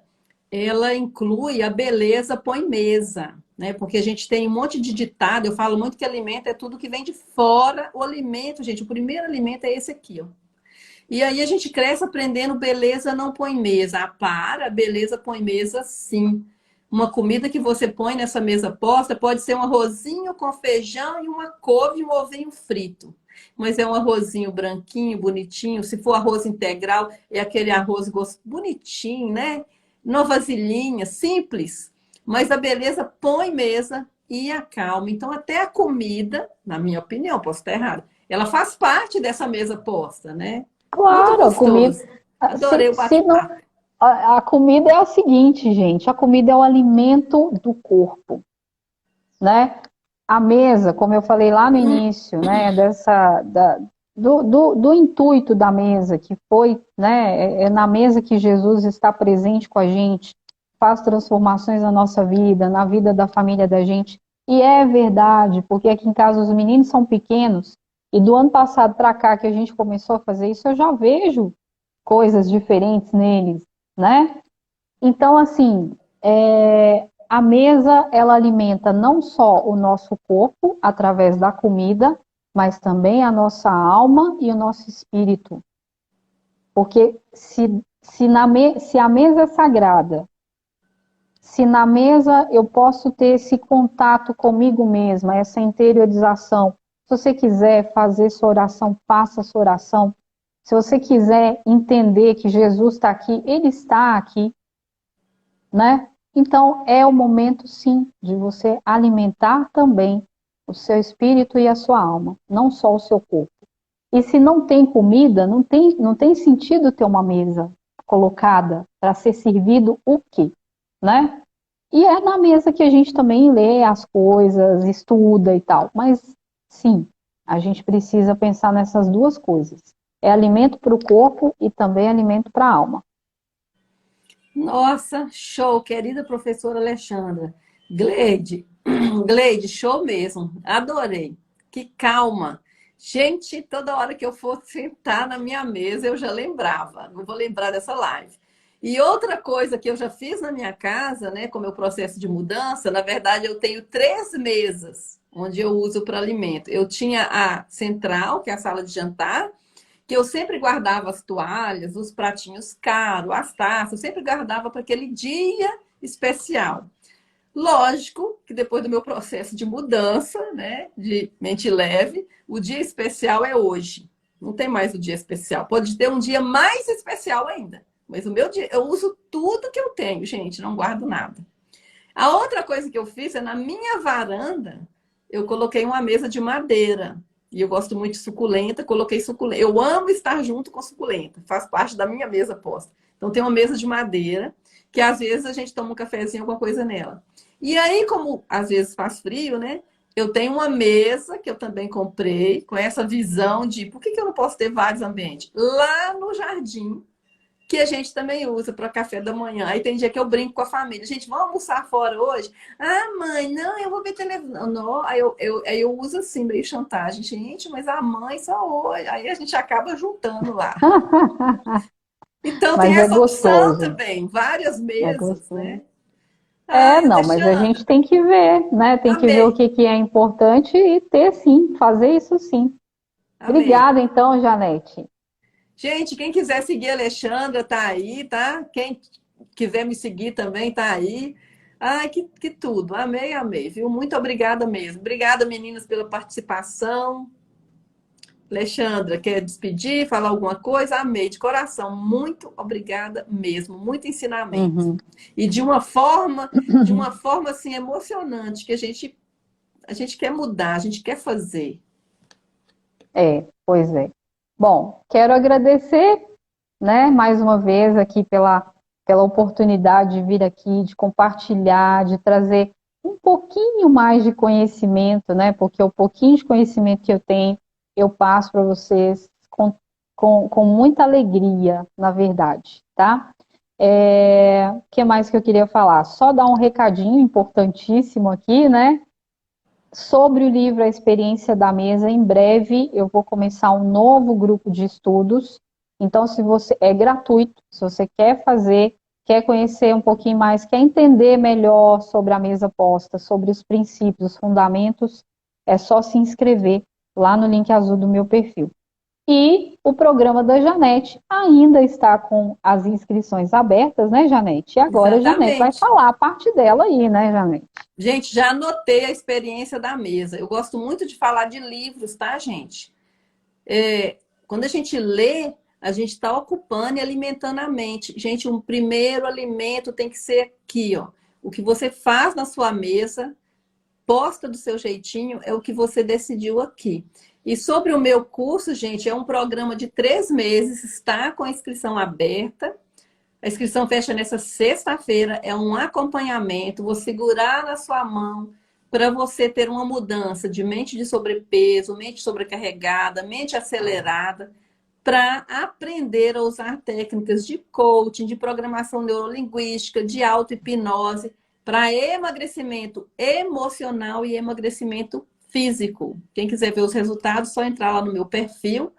Speaker 1: ela inclui a beleza põe mesa, né? Porque a gente tem um monte de ditado, eu falo muito que alimento é tudo que vem de fora. O alimento, gente, o primeiro alimento é esse aqui, ó. E aí a gente cresce aprendendo beleza não põe mesa. Ah, para, beleza põe mesa sim. Uma comida que você põe nessa mesa posta pode ser um arrozinho com feijão e uma couve e um ovinho frito. mas é um arrozinho branquinho, bonitinho. Se for arroz integral, é aquele arroz bonitinho, né? Numa vasilhinha, simples. Mas a beleza põe mesa e acalma. Então, até a comida, na minha opinião, posso estar errada, ela faz parte dessa mesa posta, né? Muito
Speaker 2: Claro, a comida.
Speaker 1: gostoso. Adorei o
Speaker 2: Se não,
Speaker 1: bate-papo.
Speaker 2: a comida é o seguinte, gente, a comida é o alimento do corpo, né? A mesa, como eu falei lá no início, né, do intuito da mesa, que foi, né, é na mesa que Jesus está presente com a gente, faz transformações na nossa vida, na vida da família da gente, e é verdade, porque aqui em casa os meninos são pequenos, e do ano passado para cá que a gente começou a fazer isso, eu já vejo coisas diferentes neles, né? Então, assim, a mesa, ela alimenta não só o nosso corpo, através da comida, mas também a nossa alma e o nosso espírito. Porque se a mesa é sagrada, se na mesa eu posso ter esse contato comigo mesma, essa interiorização, se você quiser fazer sua oração, faça sua oração. Se você quiser entender que Jesus está aqui, Ele está aqui, né? Então, é o momento, sim, de você alimentar também o seu espírito e a sua alma, não só o seu corpo. E se não tem comida, não tem sentido ter uma mesa colocada para ser servido o quê? Né? E é na mesa que a gente também lê as coisas, estuda e tal. Mas, sim, a gente precisa pensar nessas duas coisas. É alimento para o corpo e também alimento para a alma.
Speaker 1: Nossa, show, querida professora Alexandra. Gleide, Gleide, show mesmo. Adorei. Que calma. Gente, toda hora que eu for sentar na minha mesa, eu já lembrava. Não vou lembrar dessa live. E outra coisa que eu já fiz na minha casa, né, com o meu processo de mudança, na verdade, eu tenho 3 mesas onde eu uso para alimento. Eu tinha a central, que é a sala de jantar, que eu sempre guardava as toalhas, os pratinhos caros, as taças, eu sempre guardava para aquele dia especial. Lógico que depois do meu processo de mudança, né, de mente leve, o dia especial é hoje. Não tem mais o dia especial. Pode ter um dia mais especial ainda. Mas o meu dia, eu uso tudo que eu tenho, gente, não guardo nada. A outra coisa que eu fiz é na minha varanda, eu coloquei uma mesa de madeira. E eu gosto muito de suculenta, coloquei suculenta. Eu amo estar junto com suculenta, faz parte da minha mesa posta. Então tem uma mesa de madeira, que às vezes a gente toma um cafezinho, alguma coisa nela. E aí, como às vezes faz frio, né? Eu tenho uma mesa que eu também comprei, com essa visão de por que eu não posso ter vários ambientes? Lá no jardim, que a gente também usa para café da manhã. Aí tem dia que eu brinco com a família. Gente, vamos almoçar fora hoje? Ah, mãe, não, eu vou ver televisão. Não, aí eu uso assim, meio chantagem. Gente, mas a mãe só hoje. Aí a gente acaba juntando lá. Então tem
Speaker 2: Mas é
Speaker 1: essa opção
Speaker 2: gostoso,
Speaker 1: também, várias
Speaker 2: é
Speaker 1: mesas,
Speaker 2: gostoso.
Speaker 1: né? Ai,
Speaker 2: Não, mas a
Speaker 1: Alexandra,
Speaker 2: gente tem que ver, né? Tem que ver o
Speaker 1: amei,
Speaker 2: que é importante e ter sim, fazer isso sim.
Speaker 1: amei.
Speaker 2: Obrigada então, Janete.
Speaker 1: Gente, quem quiser seguir a Alexandra, tá aí, tá? Quem quiser me seguir também, tá aí. Ai, que tudo. Amei, amei, viu? Muito obrigada mesmo. Obrigada, meninas, pela participação. Alexandra, quer despedir, falar alguma coisa? Amei, de coração. Muito obrigada mesmo. Muito ensinamento.
Speaker 2: Uhum.
Speaker 1: E de uma forma assim emocionante, que a gente quer mudar, a gente quer fazer.
Speaker 2: Pois é. Bom, quero agradecer, né, mais uma vez aqui pela oportunidade de vir aqui, de compartilhar, de trazer um pouquinho mais de conhecimento, né, porque o pouquinho de conhecimento que eu tenho, eu passo para vocês com muita alegria, na verdade, tá? O que mais que eu queria falar? Só dar um recadinho importantíssimo aqui, né? Sobre o livro A Experiência da Mesa, em breve eu vou começar um novo grupo de estudos. Então, se você é gratuito, se você quer fazer, quer conhecer um pouquinho mais, quer entender melhor sobre a mesa posta, sobre os princípios, os fundamentos, é só se inscrever lá no link azul do meu perfil. E o programa da Janete ainda está com as inscrições abertas, né, Janete? E agora a Janete vai
Speaker 1: Exatamente.
Speaker 2: falar a parte dela aí, né, Janete?
Speaker 1: Gente, já anotei a experiência da mesa. Eu gosto muito de falar de livros, tá, gente? quando a gente lê, a gente está ocupando e alimentando a mente. Gente, um primeiro alimento tem que ser aqui, ó. O que você faz na sua mesa, posta do seu jeitinho, é o que você decidiu aqui. E sobre o meu curso, gente, é um programa de 3 meses, está com a inscrição aberta. A inscrição fecha nessa sexta-feira, é um acompanhamento, vou segurar na sua mão para você ter uma mudança de mente de sobrepeso, mente sobrecarregada, mente acelerada, para aprender a usar técnicas de coaching, de programação neurolinguística, de auto-hipnose, para emagrecimento emocional e emagrecimento físico. Quem quiser ver os resultados, só entrar lá no meu perfil,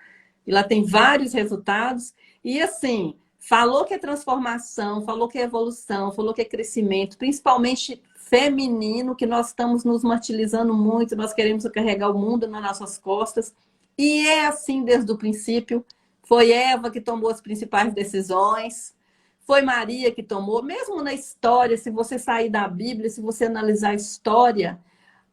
Speaker 1: e lá tem vários resultados. E assim, falou que é transformação, falou que é evolução, falou que é crescimento, principalmente feminino, que nós estamos nos martirizando muito, nós queremos carregar o mundo nas nossas costas. E é assim desde o princípio. Foi Eva que tomou as principais decisões, foi Maria que tomou. Mesmo na história, se você sair da Bíblia, se você analisar a história,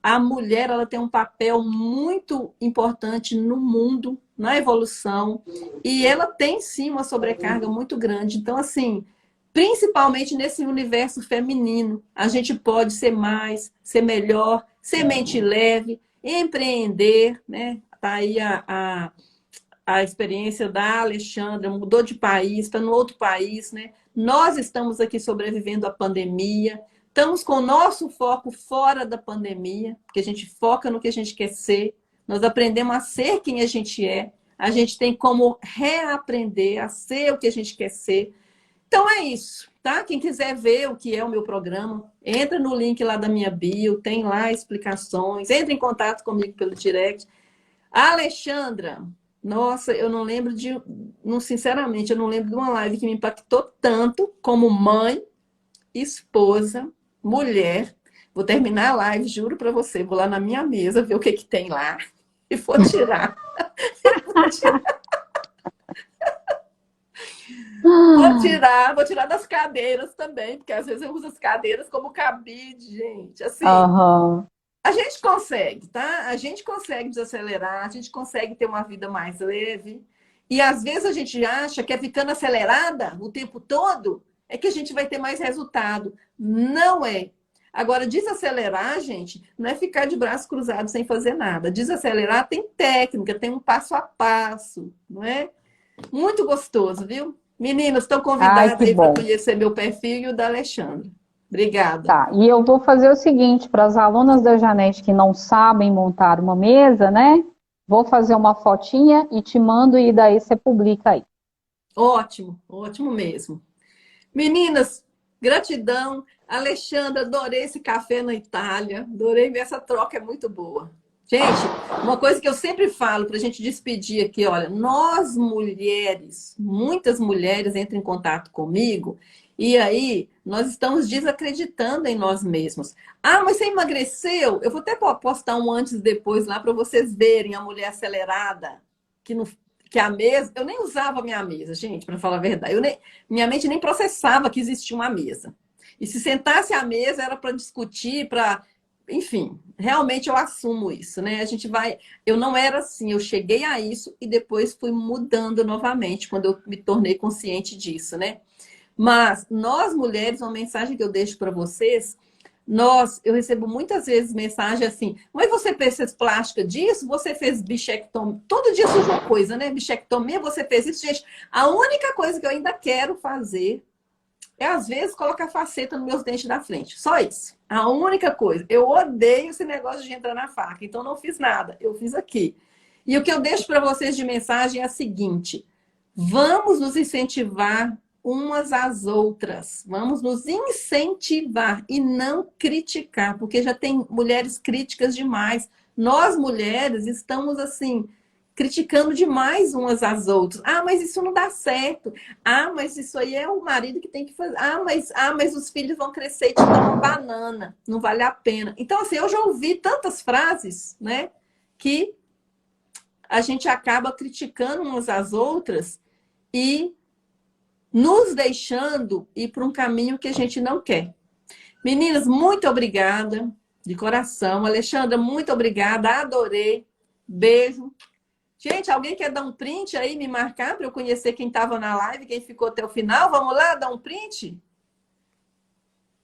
Speaker 1: a mulher ela tem um papel muito importante no mundo, na evolução, e ela tem sim uma sobrecarga muito grande. Então, assim, principalmente nesse universo feminino, a gente pode ser mais, ser melhor, ser mente leve, empreender, né? Tá aí a experiência da Alexandra, mudou de país, está no outro país, né? Nós estamos aqui sobrevivendo à pandemia, estamos com o nosso foco fora da pandemia, porque a gente foca no que a gente quer ser, nós aprendemos a ser quem a gente é, a gente tem como reaprender a ser o que a gente quer ser. Então é isso, tá? Quem quiser ver o que é o meu programa, entra no link lá da minha bio, tem lá explicações, entra em contato comigo pelo direct. Alexandra, nossa, eu não lembro sinceramente, eu não lembro de uma live que me impactou tanto como mãe, esposa, mulher. Vou terminar a live, juro para você, vou lá na minha mesa ver o que tem lá e vou tirar. Vou tirar das cadeiras também, porque às vezes eu uso as cadeiras como cabide, gente. Assim, a gente consegue, tá? A gente consegue desacelerar, a gente consegue ter uma vida mais leve. E às vezes a gente acha que é ficando acelerada o tempo todo é que a gente vai ter mais resultado. Não é. Agora, desacelerar, gente, não é ficar de braços cruzados sem fazer nada. Desacelerar tem técnica, tem um passo a passo, não é? Muito gostoso, viu? Meninas, estão convidadas aí para conhecer meu perfil e o da Alexandra. Obrigada.
Speaker 2: Tá, e eu vou fazer o seguinte, para as alunas da Janete que não sabem montar uma mesa, né? Vou fazer uma fotinha e te mando e daí você publica aí.
Speaker 1: Ótimo, ótimo mesmo. Meninas, gratidão. Alexandra, adorei esse café na Itália. Adorei ver essa troca, é muito boa. Gente, uma coisa que eu sempre falo para a gente despedir aqui, olha, nós mulheres, muitas mulheres entram em contato comigo e aí nós estamos desacreditando em nós mesmos. Ah, mas você emagreceu? Eu vou até postar um antes e depois lá para vocês verem a mulher acelerada, que a mesa... Eu nem usava a minha mesa, gente, para falar a verdade. Minha mente nem processava que existia uma mesa. E se sentasse à mesa era para discutir, para... Enfim, realmente eu assumo isso, né? A gente vai... Eu não era assim, eu cheguei a isso e depois fui mudando novamente, quando eu me tornei consciente disso, né? Mas nós, mulheres, uma mensagem que eu deixo para vocês, eu recebo muitas vezes mensagem assim, mas você fez plástica disso? Você fez bichectomia? Todo dia surge uma coisa, né? Bichectomia, você fez isso? Gente, a única coisa que eu ainda quero fazer é, às vezes, colocar faceta nos meus dentes da frente. Só isso. A única coisa. Eu odeio esse negócio de entrar na faca. Então, não fiz nada. Eu fiz aqui. E o que eu deixo para vocês de mensagem é a seguinte. Vamos nos incentivar umas às outras. Vamos nos incentivar e não criticar. Porque já tem mulheres críticas demais. Nós, mulheres, estamos assim... criticando demais umas às outras. Ah, mas isso não dá certo. Ah, mas isso aí é o marido que tem que fazer. Mas os filhos vão crescer e te dar uma banana. Não vale a pena. Então, assim, eu já ouvi tantas frases, né? Que a gente acaba criticando umas às outras e nos deixando ir para um caminho que a gente não quer. Meninas, muito obrigada. De coração. Alexandra, muito obrigada. Adorei. Beijo. Gente, alguém quer dar um print aí, me marcar para eu conhecer quem estava na live, quem ficou até o final? Vamos lá, dar um print?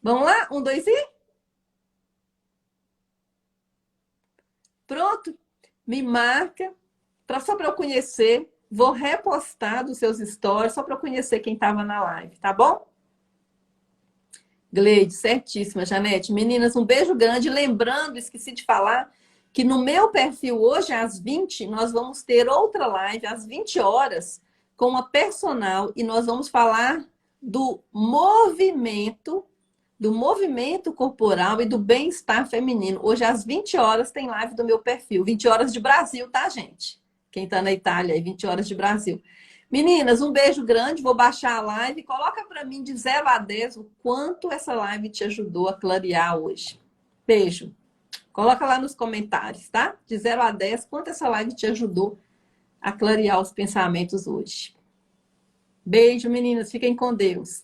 Speaker 1: Vamos lá? Um, dois e... Pronto. Me marca, só para eu conhecer. Vou repostar dos seus stories, só para eu conhecer quem estava na live, tá bom? Gleide, certíssima, Janete. Meninas, um beijo grande. Lembrando, esqueci de falar, que no meu perfil hoje, às 20, nós vamos ter outra live, às 20 horas, com uma personal, e nós vamos falar do movimento corporal e do bem-estar feminino. Hoje, às 20 horas, tem live do meu perfil. 20 horas de Brasil, tá, gente? Quem tá na Itália, aí, 20 horas de Brasil. Meninas, um beijo grande. Vou baixar a live. Coloca para mim de 0 a 10 o quanto essa live te ajudou a clarear hoje. Beijo. Coloca lá nos comentários, tá? De 0 a 10, quanto essa live te ajudou a clarear os pensamentos hoje. Beijo, meninas. Fiquem com Deus.